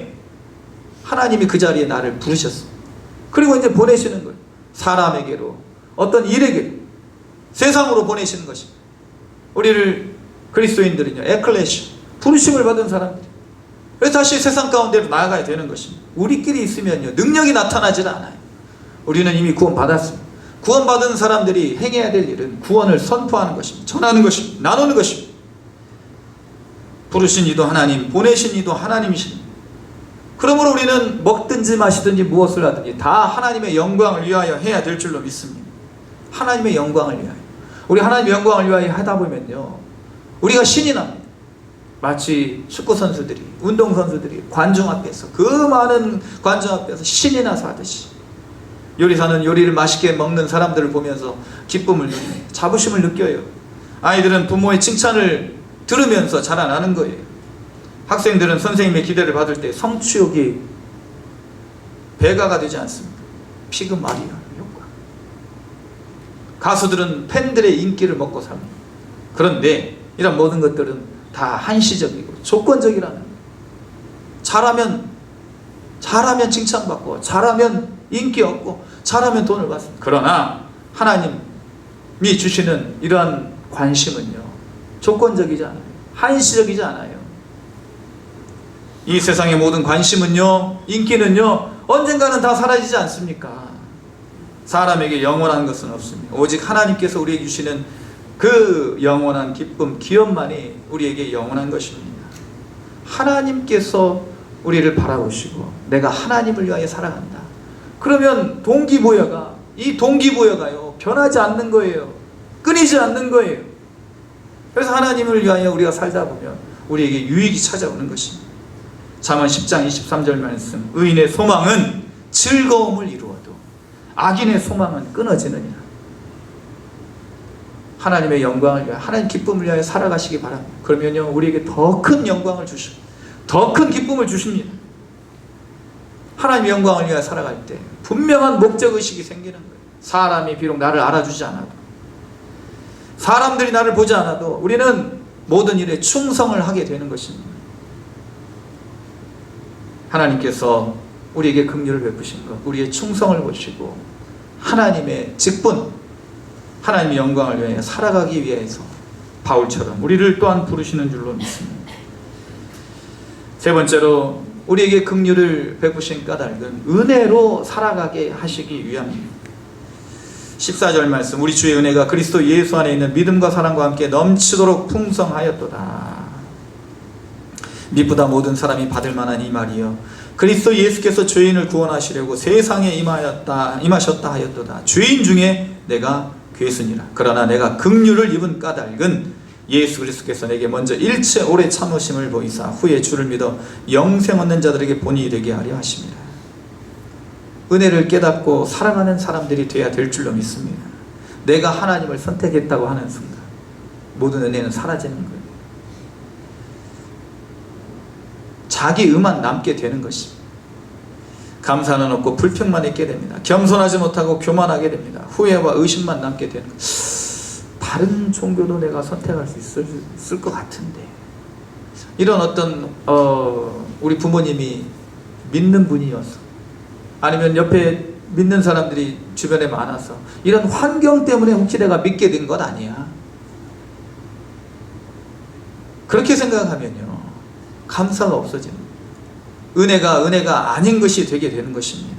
하나님이 그 자리에 나를 부르셨어요. 그리고 이제 보내시는 거예요. 사람에게로, 어떤 일에게로, 세상으로 보내시는 것입니다. 우리를 그리스도인들은요, 에클레시아, 부르심을 받은 사람들. 그래서 다시 세상 가운데로 나아가야 되는 것입니다. 우리끼리 있으면요, 능력이 나타나질 않아요. 우리는 이미 구원받았습니다. 구원받은 사람들이 행해야 될 일은 구원을 선포하는 것입니다. 전하는 것입니다. 나누는 것입니다. 부르신 이도 하나님, 보내신 이도 하나님이십니다. 그러므로 우리는 먹든지 마시든지 무엇을 하든지 다 하나님의 영광을 위하여 해야 될 줄로 믿습니다. 하나님의 영광을 위하여. 우리 하나님의 영광을 위하여 하다 보면요, 우리가 신이 납니다. 마치 축구 선수들이, 운동 선수들이 관중 앞에서, 그 많은 관중 앞에서 신이 나서 하듯이, 요리사는 요리를 맛있게 먹는 사람들을 보면서 기쁨을 느껴요. 자부심을 느껴요. 아이들은 부모의 칭찬을 들으면서 자라나는 거예요. 학생들은 선생님의 기대를 받을 때 성취욕이 배가가 되지 않습니다. 피그 마리아 효과. 가수들은 팬들의 인기를 먹고 삽니다. 그런데 이런 모든 것들은 다 한시적이고 조건적이라는 거예요. 잘하면 칭찬받고, 잘하면 인기 얻고, 잘하면 돈을 받습니다. 그러나 하나님이 주시는 이러한 관심은요, 조건적이지 않아요. 한시적이지 않아요. 이 세상의 모든 관심은요, 인기는요, 언젠가는 다 사라지지 않습니까? 사람에게 영원한 것은 없습니다. 오직 하나님께서 우리에게 주시는 그 영원한 기쁨, 기업만이 우리에게 영원한 것입니다. 하나님께서 우리를 바라보시고 내가 하나님을 위하여 살아간다. 그러면 동기부여가, 이 동기부여가요, 변하지 않는 거예요. 끊이지 않는 거예요. 그래서 하나님을 위하여 우리가 살다 보면 우리에게 유익이 찾아오는 것입니다. 잠언 10장 23절 말씀, 의인의 소망은 즐거움을 이루어도 악인의 소망은 끊어지느니라. 하나님의 영광을 위하여, 하나님 기쁨을 위하여 살아가시기 바랍니다. 그러면요, 우리에게 더 큰 영광을 주시고 더 큰 기쁨을 주십니다. 하나님의 영광을 위하여 살아갈 때 분명한 목적의식이 생기는 거예요. 사람이 비록 나를 알아주지 않아도, 사람들이 나를 보지 않아도 우리는 모든 일에 충성을 하게 되는 것입니다. 하나님께서 우리에게 긍휼을 베푸신 것, 우리의 충성을 보시고 하나님의 직분, 하나님의 영광을 위하여 살아가기 위해서 바울처럼 우리를 또한 부르시는 줄로 믿습니다. 세 번째로, 우리에게 긍휼을 베푸신 까닭은 은혜로 살아가게 하시기 위함입니다. 14절 말씀, 우리 주의 은혜가 그리스도 예수 안에 있는 믿음과 사랑과 함께 넘치도록 풍성하였도다. 미쁘다 모든 사람이 받을 만한 이 말이요, 그리스도 예수께서 죄인을 구원하시려고 세상에 임하셨다 하였도다. 죄인 중에 내가 괴순이라. 그러나 내가 긍휼을 입은 까닭은 예수 그리스도께서 내게 먼저 일체 오래 참으심을 보이사 후에 주를 믿어 영생 얻는 자들에게 본이 되게 하려 하십니다. 은혜를 깨닫고 살아가는 사람들이 돼야 될 줄로 믿습니다. 내가 하나님을 선택했다고 하는 순간 모든 은혜는 사라지는 거예요. 자기 의만 남게 되는 것입니다. 감사는 없고 불평만 있게 됩니다. 겸손하지 못하고 교만하게 됩니다. 후회와 의심만 남게 되는 거예요. 다른 종교도 내가 선택할 수 있을 것 같은데, 이런 어떤 우리 부모님이 믿는 분이어서, 아니면 옆에 믿는 사람들이 주변에 많아서, 이런 환경 때문에 혹시 내가 믿게 된 것 아니야? 그렇게 생각하면요, 감사가 없어지는 거예요. 은혜가 아닌 것이 되게 되는 것입니다.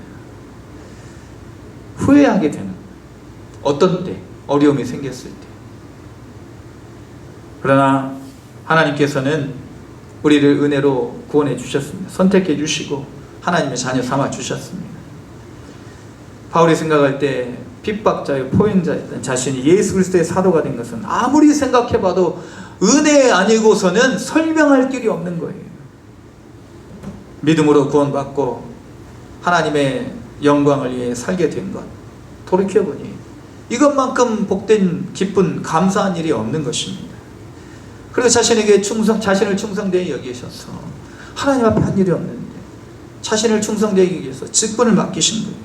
후회하게 되는 거예요. 어떤 때, 어려움이 생겼을 때. 그러나 하나님께서는 우리를 은혜로 구원해 주셨습니다. 선택해 주시고 하나님의 자녀 삼아 주셨습니다. 바울이 생각할 때 핍박자요 포행자였던 자신이 예수 그리스도의 사도가 된 것은 아무리 생각해봐도 은혜 아니고서는 설명할 길이 없는 거예요. 믿음으로 구원받고 하나님의 영광을 위해 살게 된 것, 돌이켜보니 이것만큼 복된 기쁜 감사한 일이 없는 것입니다. 그래서 자신을 충성되게 여기셔서 하나님 앞에 한 일이 없는데 자신을 충성되게 위해서 직분을 맡기신 거예요.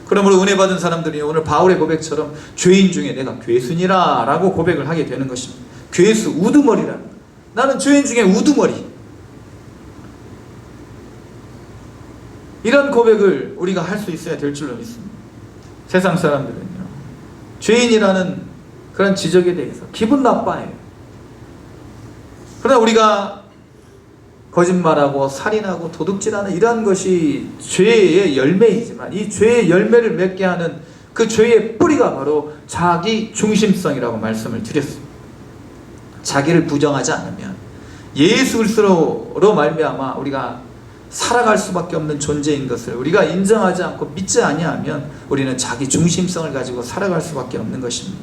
그러므로 은혜 받은 사람들이 오늘 바울의 고백처럼 죄인 중에 내가 괴순이라 라고 고백을 하게 되는 것입니다. 괴수, 우두머리라는 거예요. 나는 죄인 중에 우두머리. 이런 고백을 우리가 할 수 있어야 될 줄로 믿습니다. 세상 사람들은요, 죄인이라는 그런 지적에 대해서 기분 나빠해요. 그러나 우리가 거짓말하고 살인하고 도둑질하는 이러한 것이 죄의 열매이지만, 이 죄의 열매를 맺게 하는 그 죄의 뿌리가 바로 자기 중심성이라고 말씀을 드렸습니다. 자기를 부정하지 않으면 예수 그리스도로 말미암아 우리가 살아갈 수밖에 없는 존재인 것을 우리가 인정하지 않고 믿지 아니하면 우리는 자기 중심성을 가지고 살아갈 수밖에 없는 것입니다.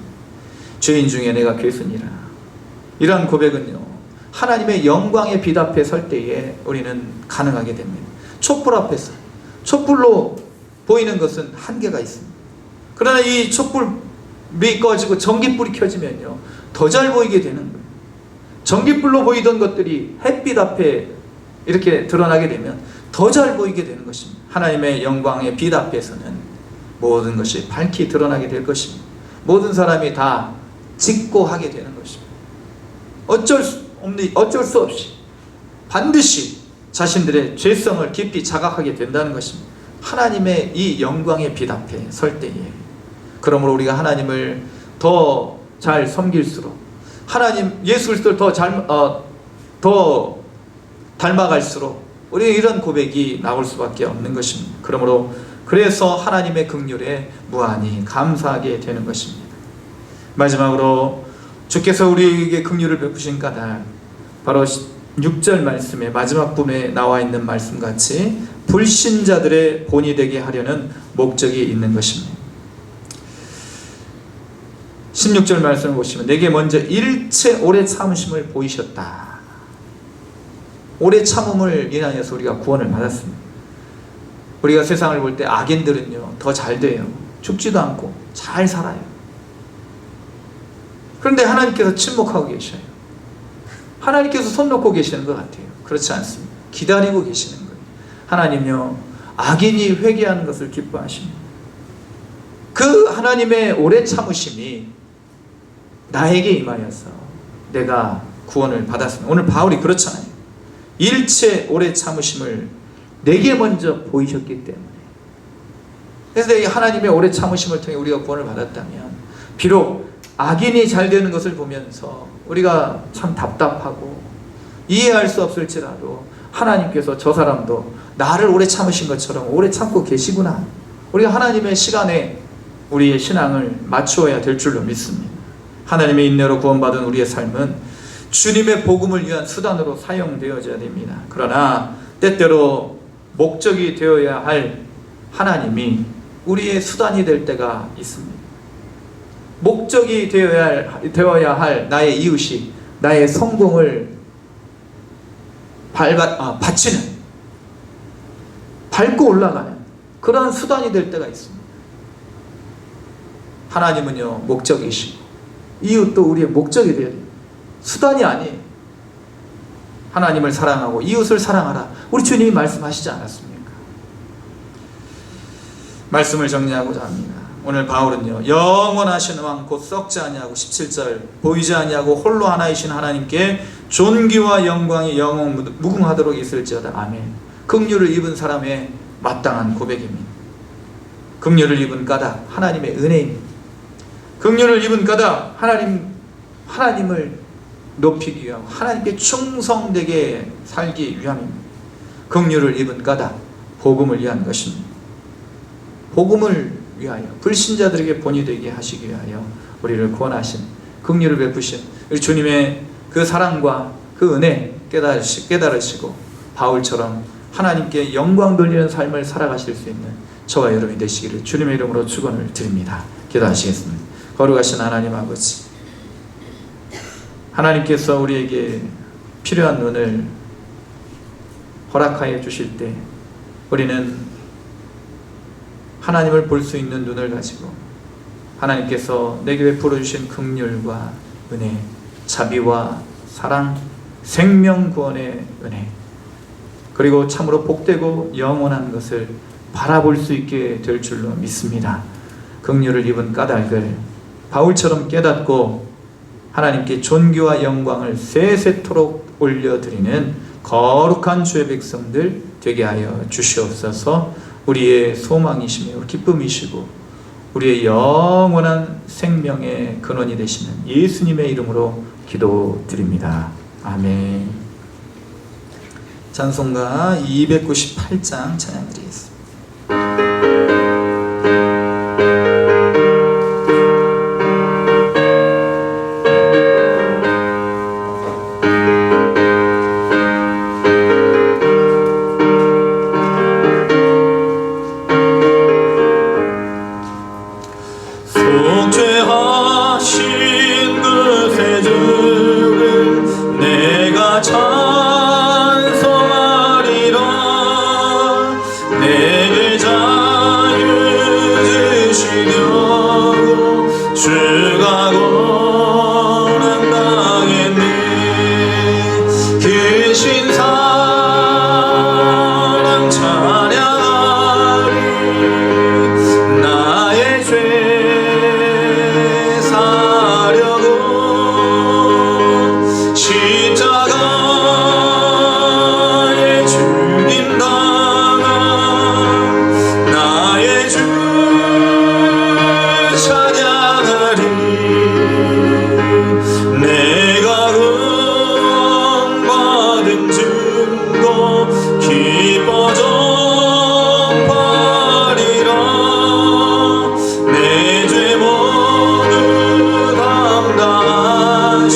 죄인 중에 내가 괴순이라. 이러한 고백은요, 하나님의 영광의 빛 앞에 설 때에 우리는 가능하게 됩니다. 촛불 앞에서, 촛불로 보이는 것은 한계가 있습니다. 그러나 이 촛불이 꺼지고 전기불이 켜지면요, 더 잘 보이게 되는 거예요. 전기불로 보이던 것들이 햇빛 앞에 이렇게 드러나게 되면 더 잘 보이게 되는 것입니다. 하나님의 영광의 빛 앞에서는 모든 것이 밝히 드러나게 될 것입니다. 모든 사람이 다 직고하게 되는 것입니다. 어쩔 수 없이 반드시 자신들의 죄성을 깊이 자각하게 된다는 것입니다. 하나님의 이 영광의 빛 앞에 설 때에. 그러므로 우리가 하나님을 더 잘 섬길수록, 하나님 예수 그리스도를 더 닮아갈수록 우리는 이런 고백이 나올 수밖에 없는 것입니다. 그러므로 그래서 하나님의 긍휼에 무한히 감사하게 되는 것입니다. 마지막으로 주께서 우리에게 긍휼을 베푸신 까닭, 바로 6절 말씀의 마지막 부분에 나와 있는 말씀같이 불신자들의 본이 되게 하려는 목적이 있는 것입니다. 16절 말씀을 보시면 내게 먼저 일체 오래 참으심을 보이셨다. 오래 참음을 인하여서 우리가 구원을 받았습니다. 우리가 세상을 볼 때 악인들은요, 더 잘 돼요. 죽지도 않고 잘 살아요. 그런데 하나님께서 침묵하고 계셔요. 하나님께서 손 놓고 계시는 것 같아요. 그렇지 않습니다. 기다리고 계시는 거예요. 하나님요, 악인이 회개하는 것을 기뻐하십니다. 그 하나님의 오래 참으심이 나에게 임하여서 내가 구원을 받았습니다. 오늘 바울이 그렇잖아요. 일체 오래 참으심을 내게 먼저 보이셨기 때문에. 그래서 이 하나님의 오래 참으심을 통해 우리가 구원을 받았다면, 비록 악인이 잘 되는 것을 보면서 우리가 참 답답하고 이해할 수 없을지라도 하나님께서 저 사람도 나를 오래 참으신 것처럼 오래 참고 계시구나. 우리가 하나님의 시간에 우리의 신앙을 맞추어야 될 줄로 믿습니다. 하나님의 인내로 구원받은 우리의 삶은 주님의 복음을 위한 수단으로 사용되어져야 됩니다. 그러나 때때로 목적이 되어야 할 하나님이 우리의 수단이 될 때가 있습니다. 목적이 되어야 할 나의 이웃이 나의 성공을 바치는, 밟고 올라가는 그러한 수단이 될 때가 있습니다. 하나님은요, 목적이시고 이웃도 우리의 목적이 되어야 돼요. 수단이 아니에요. 하나님을 사랑하고 이웃을 사랑하라, 우리 주님이 말씀하시지 않았습니까? 말씀을 정리하고자 합니다. 오늘 바울은요, 영원하신 왕 곧 썩지 아니하고 17절 보이지 아니하고 홀로 하나이신 하나님께 존귀와 영광이 영원 무궁하도록 있을지어다. 아멘. 긍휼을 입은 사람의 마땅한 고백입니다. 긍휼을 입은 까닭 하나님의 은혜입니다. 긍휼을 입은 까닭 하나님을 높이기 위하고 하나님께 충성되게 살기 위함입니다. 긍휼을 입은 까닭 복음을 위한 것입니다. 복음을 위하여 불신자들에게 본이 되게 하시기 위하여 우리를 구원하신, 긍휼을 베푸신 우리 주님의 그 사랑과 그 은혜 깨달으시고 바울처럼 하나님께 영광 돌리는 삶을 살아가실 수 있는 저와 여러분이 되시기를 주님의 이름으로 축원을 드립니다. 기도하시겠습니다. 거룩하신 하나님 아버지, 하나님께서 우리에게 필요한 눈을 허락하여 주실 때 우리는 하나님을 볼 수 있는 눈을 가지고 하나님께서 내게 베풀어 주신 긍휼과 은혜, 자비와 사랑, 생명 구원의 은혜, 그리고 참으로 복되고 영원한 것을 바라볼 수 있게 될 줄로 믿습니다. 긍휼을 입은 까닭을 바울처럼 깨닫고 하나님께 존귀와 영광을 세세토록 올려드리는 거룩한 주의 백성들 되게 하여 주시옵소서. 우리의 소망이시며 기쁨이시고 우리의 영원한 생명의 근원이 되시는 예수님의 이름으로 기도드립니다. 아멘. 찬송가 298장 찬양드리겠습니다. 속죄하신 그 새 주를 내가 찬송하리라. 내게 자유 주시려고 주가 고난 당했네. 그 신사랑 찬양하리. 나의 죄 십자가에 죽임당한 나의 주 찬양하리. 내가 구원받은 증거 기뻐 전파리라. 내 죄 모두 담당하신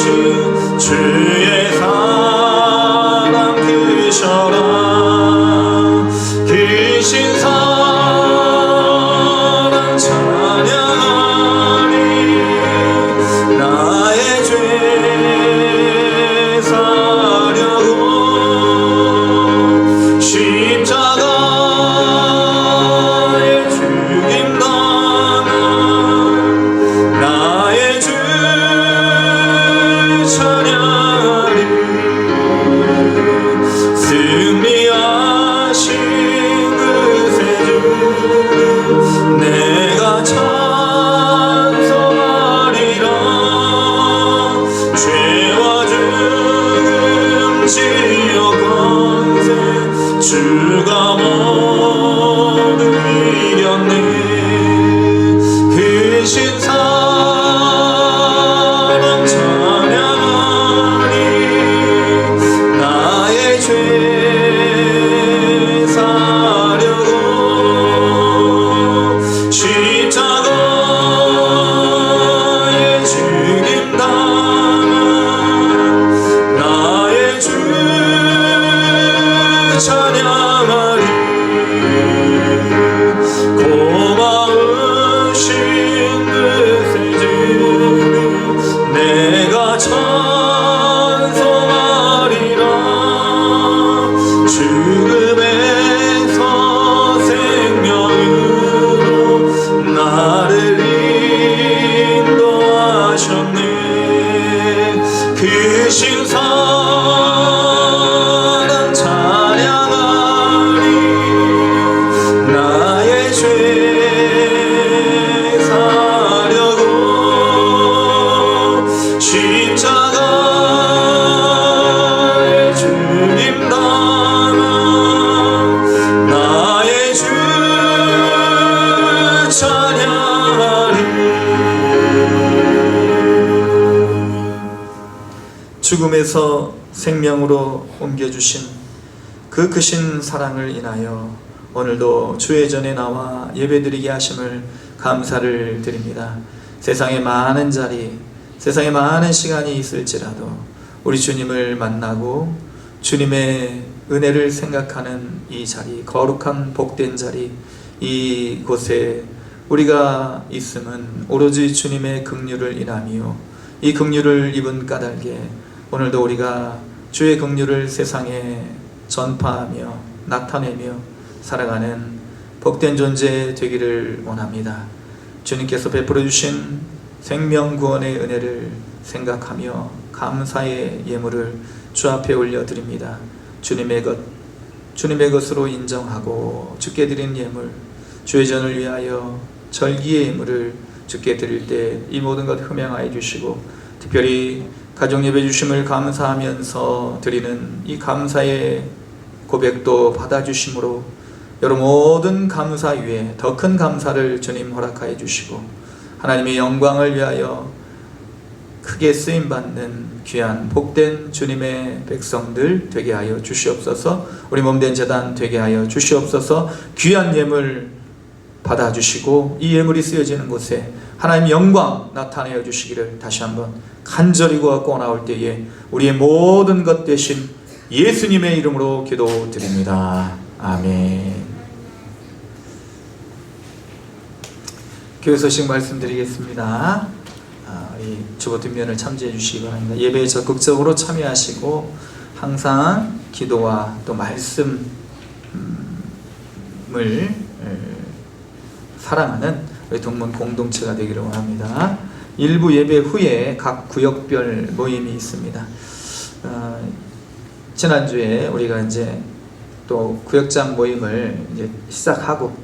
주의 사랑 크셔라. 크신 사랑 찬양하리. 나의 죄 사려고 십자가에 죽임당한 나의 주 찬양하리. 승리하신 그 새 주를 내가 찬송하리라. 죄와 죽음 지옥 권세 주가 모두 이겼네. 크신 사랑 찬양하리. 나의 죄 사려고 십자가에 죽임당한 나의 주 찬양하리. 죽음에서 생명으로 옮겨주신 그 크신 사랑을 인하여 오늘도 주의 전에 나와 예배드리게 하심을 감사를 드립니다. 세상에 많은 자리, 세상에 많은 시간이 있을지라도 우리 주님을 만나고 주님의 은혜를 생각하는 이 자리, 거룩한 복된 자리, 이곳에 우리가 있음은 오로지 주님의 긍휼을 인하며 이 긍휼을 입은 까닭에 오늘도 우리가 주의 긍휼을 세상에 전파하며 나타내며 살아가는 복된 존재 되기를 원합니다. 주님께서 베풀어 주신 생명 구원의 은혜를 생각하며 감사의 예물을 주 앞에 올려드립니다. 주님의 것으로 인정하고 주께 드린 예물, 주의 전을 위하여 절기의 예물을 주께 드릴 때 이 모든 것 흠양하여 주시고, 특별히 가정 예배 주심을 감사하면서 드리는 이 감사의 고백도 받아주심으로 여러 모든 감사 위에 더 큰 감사를 주님 허락하여 주시고, 하나님의 영광을 위하여 크게 쓰임받는 귀한 복된 주님의 백성들 되게 하여 주시옵소서. 우리 몸된 제단 되게 하여 주시옵소서. 귀한 예물 받아주시고 이 예물이 쓰여지는 곳에 하나님 영광 나타내어 주시기를 다시 한번 간절히 구하고 나올 때에 우리의 모든 것 되신 예수님의 이름으로 기도드립니다. 아멘. 교회 소식 말씀드리겠습니다. 이 주보 뒷면을 참조해 주시기 바랍니다. 예배에 적극적으로 참여하시고 항상 기도와 또 말씀을 사랑하는 우리 동문 공동체가 되기를 원합니다. 일부 예배 후에 각 구역별 모임이 있습니다. 지난주에 우리가 이제 또 구역장 모임을 이제 시작하고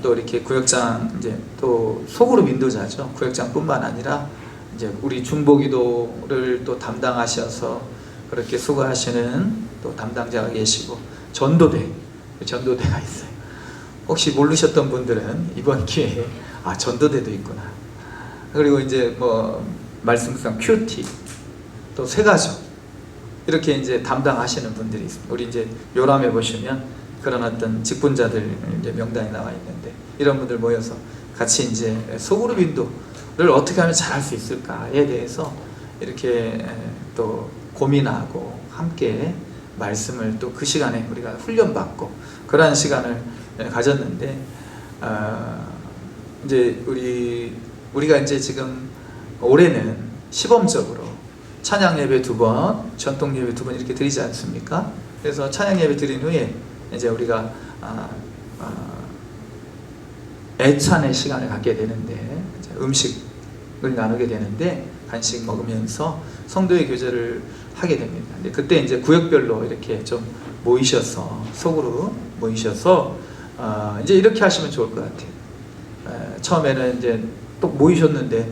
또 이렇게 구역장 이제 또 소그룹 인도자죠. 구역장뿐만 아니라 이제 우리 중보기도를 또 담당하셔서 그렇게 수고하시는 또 담당자가 계시고 전도대가 있어요. 혹시 모르셨던 분들은 이번 기회에 전도대도 있구나. 그리고 이제 뭐 말씀상 큐티 또 세가족 이렇게 이제 담당하시는 분들이 있습니다. 우리 이제 요람에 보시면 그런 어떤 직분자들 이제 명단이 나와 있는데 이런 분들 모여서 같이 이제 소그룹 인도를 어떻게 하면 잘할 수 있을까에 대해서 이렇게 또 고민하고 함께 말씀을 또 그 시간에 우리가 훈련받고 그러한 시간을 가졌는데 이제 우리가 이제 지금 올해는 시범적으로 찬양 예배 2번, 전통 예배 2번 이렇게 드리지 않습니까? 그래서 찬양 예배 드린 후에 이제 우리가 애찬의 시간을 갖게 되는데 이제 음식을 나누게 되는데 간식 먹으면서 성도의 교제를 하게 됩니다. 그때 이제 구역별로 이렇게 좀 모이셔서 소그룹 모이셔서 이제 이렇게 하시면 좋을 것 같아요. 처음에는 이제 또 모이셨는데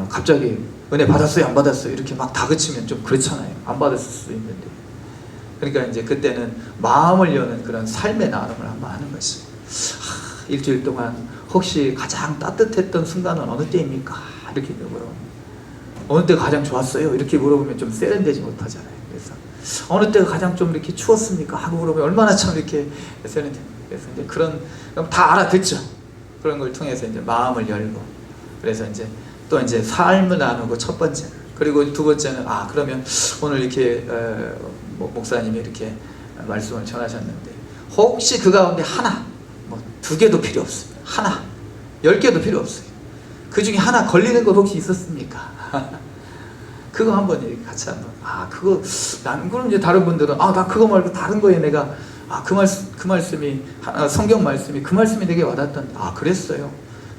갑자기 은혜 받았어요, 안 받았어요 이렇게 막 다그치면 좀 그렇잖아요. 안 받았을 수도 있는데. 그러니까 이제 그때는 마음을 여는 그런 삶의 나눔을 한번 하는 것이. 일주일 동안 혹시 가장 따뜻했던 순간은 어느 때입니까? 이렇게 물어보면 어느 때가 가장 좋았어요? 이렇게 물어보면 좀 세련되지 못하잖아요. 그래서 어느 때가 가장 좀 이렇게 추웠습니까? 하고 물어보면 얼마나 참 이렇게 세련됩니다. 그래서 이제 그럼 다 알아듣죠. 그런 걸 통해서 이제 마음을 열고 그래서 이제 또 이제 삶을 나누고 첫 번째 그리고 두 번째는 그러면 오늘 이렇게 목사님이 이렇게 말씀을 전하셨는데 혹시 그 가운데 하나 뭐 2개도 필요 없습니다. 하나 10개도 필요 없어요. 그 중에 하나 걸리는 것 혹시 있었습니까? 그거 한번 같이 한번 그거 난 그럼 이제 다른 분들은 나 그거 말고 다른 거에 내가 그 말씀이 성경 말씀이 그 말씀이 되게 와닿던 그랬어요.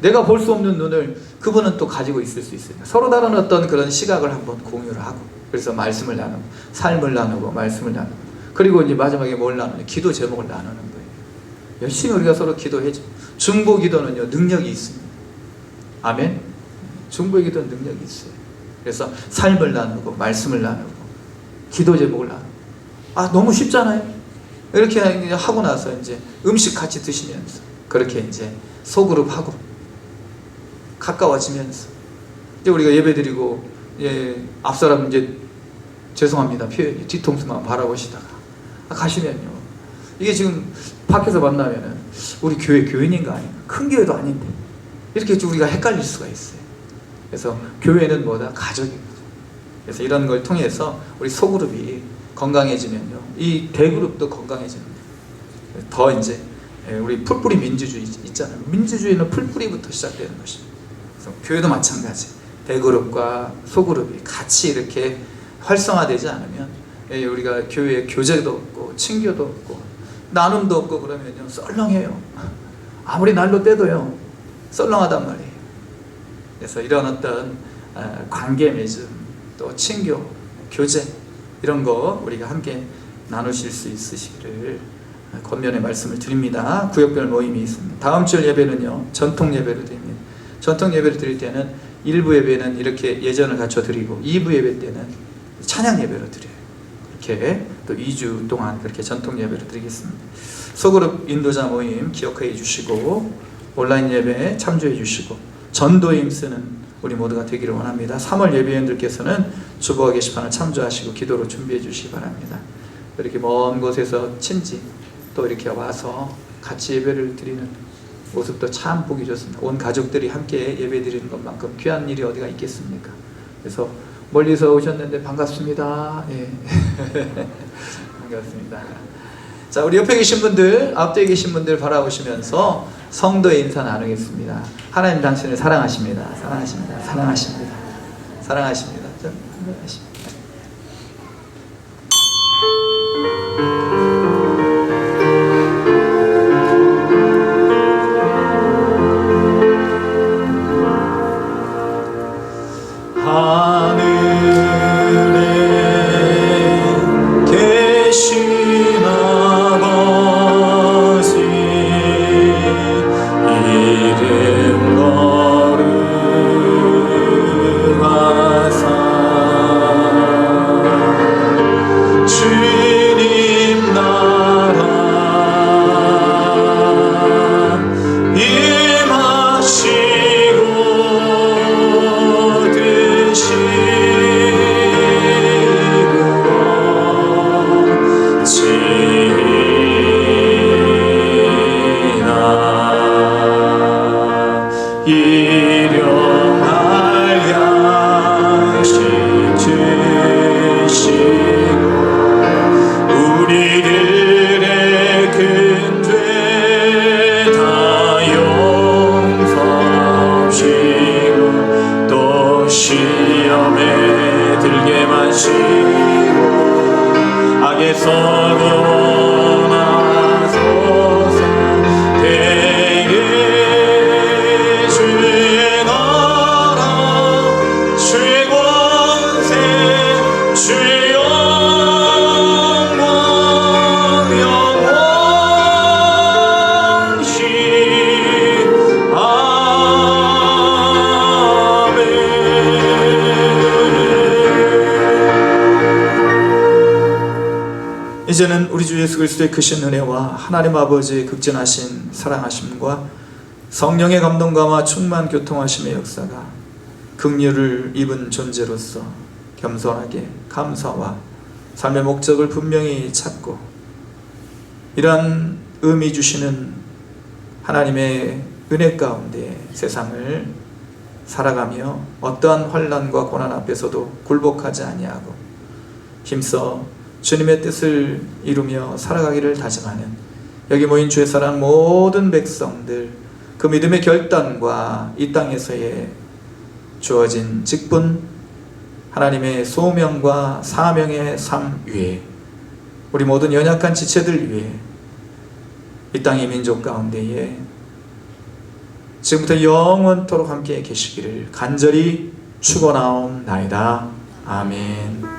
내가 볼 수 없는 눈을 그분은 또 가지고 있을 수 있습니다. 서로 다른 어떤 그런 시각을 한번 공유를 하고 그래서 말씀을 나누고 삶을 나누고 말씀을 나누고 그리고 이제 마지막에 뭘 나누냐 기도 제목을 나누는 거예요. 열심히 우리가 서로 기도해줘. 중보 기도는요 능력이 있습니다. 아멘. 중보 기도는 능력이 있어요. 그래서 삶을 나누고 말씀을 나누고 기도 제목을 나누고 너무 쉽잖아요. 이렇게 하고 나서 이제 음식 같이 드시면서 그렇게 이제 소그룹 하고 가까워지면서 이제 우리가 예배드리고 앞사람 이제 죄송합니다 표현이 뒤통수만 바라보시다가 가시면요, 이게 지금 밖에서 만나면은 우리 교회 교인인가 아닌가, 큰 교회도 아닌데 이렇게 우리가 헷갈릴 수가 있어요. 그래서 교회는 뭐다? 가족인 거죠. 그래서 이런 걸 통해서 우리 소그룹이 건강해지면요, 이 대그룹도 건강해집니다. 더 이제 우리 풀뿌리 민주주의 있잖아요. 민주주의는 풀뿌리부터 시작되는 것입니다. 그래서 교회도 마찬가지. 대그룹과 소그룹이 같이 이렇게 활성화되지 않으면 우리가 교회에 교제도 없고 친교도 없고 나눔도 없고 그러면요, 썰렁해요. 아무리 날로 떼도요 썰렁하단 말이에요. 그래서 이런 어떤 관계 맺음, 또 친교, 교제 이런 거 우리가 함께 나누실 수 있으시기를 권면의 말씀을 드립니다. 구역별 모임이 있습니다. 다음 주 예배는요, 전통 예배로 드립니다. 전통 예배를 드릴 때는 1부 예배는 이렇게 예전을 갖춰 드리고 2부 예배 때는 찬양 예배로 드려요. 이렇게 또 2주 동안 그렇게 전통 예배를 드리겠습니다. 소그룹 인도자 모임 기억해 주시고 온라인 예배에 참조해 주시고 전도에 힘쓰는 우리 모두가 되기를 원합니다. 3월 예배위원들께서는 주보와 게시판을 참조하시고 기도로 준비해 주시기 바랍니다. 이렇게 먼 곳에서 친지 또 이렇게 와서 같이 예배를 드리는 모습도 참 보기 좋습니다. 온 가족들이 함께 예배 드리는 것만큼 귀한 일이 어디가 있겠습니까? 그래서 멀리서 오셨는데 반갑습니다. 예. 반갑습니다. 자, 우리 옆에 계신 분들, 앞뒤에 계신 분들 바라보시면서 성도의 인사 나누겠습니다. 하나님 당신을 사랑하십니다. 사랑하십니다. 사랑하십니다. 사랑하십니다. 사랑하십니다. 이제는 우리 주 예수 그리스도의 크신 은혜와 하나님 아버지의 극진하신 사랑하심과 성령의 감동감화 충만 교통하심의 역사가 긍휼을 입은 존재로서 겸손하게 감사와 삶의 목적을 분명히 찾고 이러한 의미 주시는 하나님의 은혜 가운데 세상을 살아가며 어떠한 환난과 고난 앞에서도 굴복하지 아니하고 힘써 주님의 뜻을 이루며 살아가기를 다짐하는 여기 모인 주의 사랑 모든 백성들, 그 믿음의 결단과 이 땅에서의 주어진 직분, 하나님의 소명과 사명의 삶 위에 우리 모든 연약한 지체들 위해 이 땅의 민족 가운데에 지금부터 영원토록 함께 계시기를 간절히 축원하옵나이다. 아멘.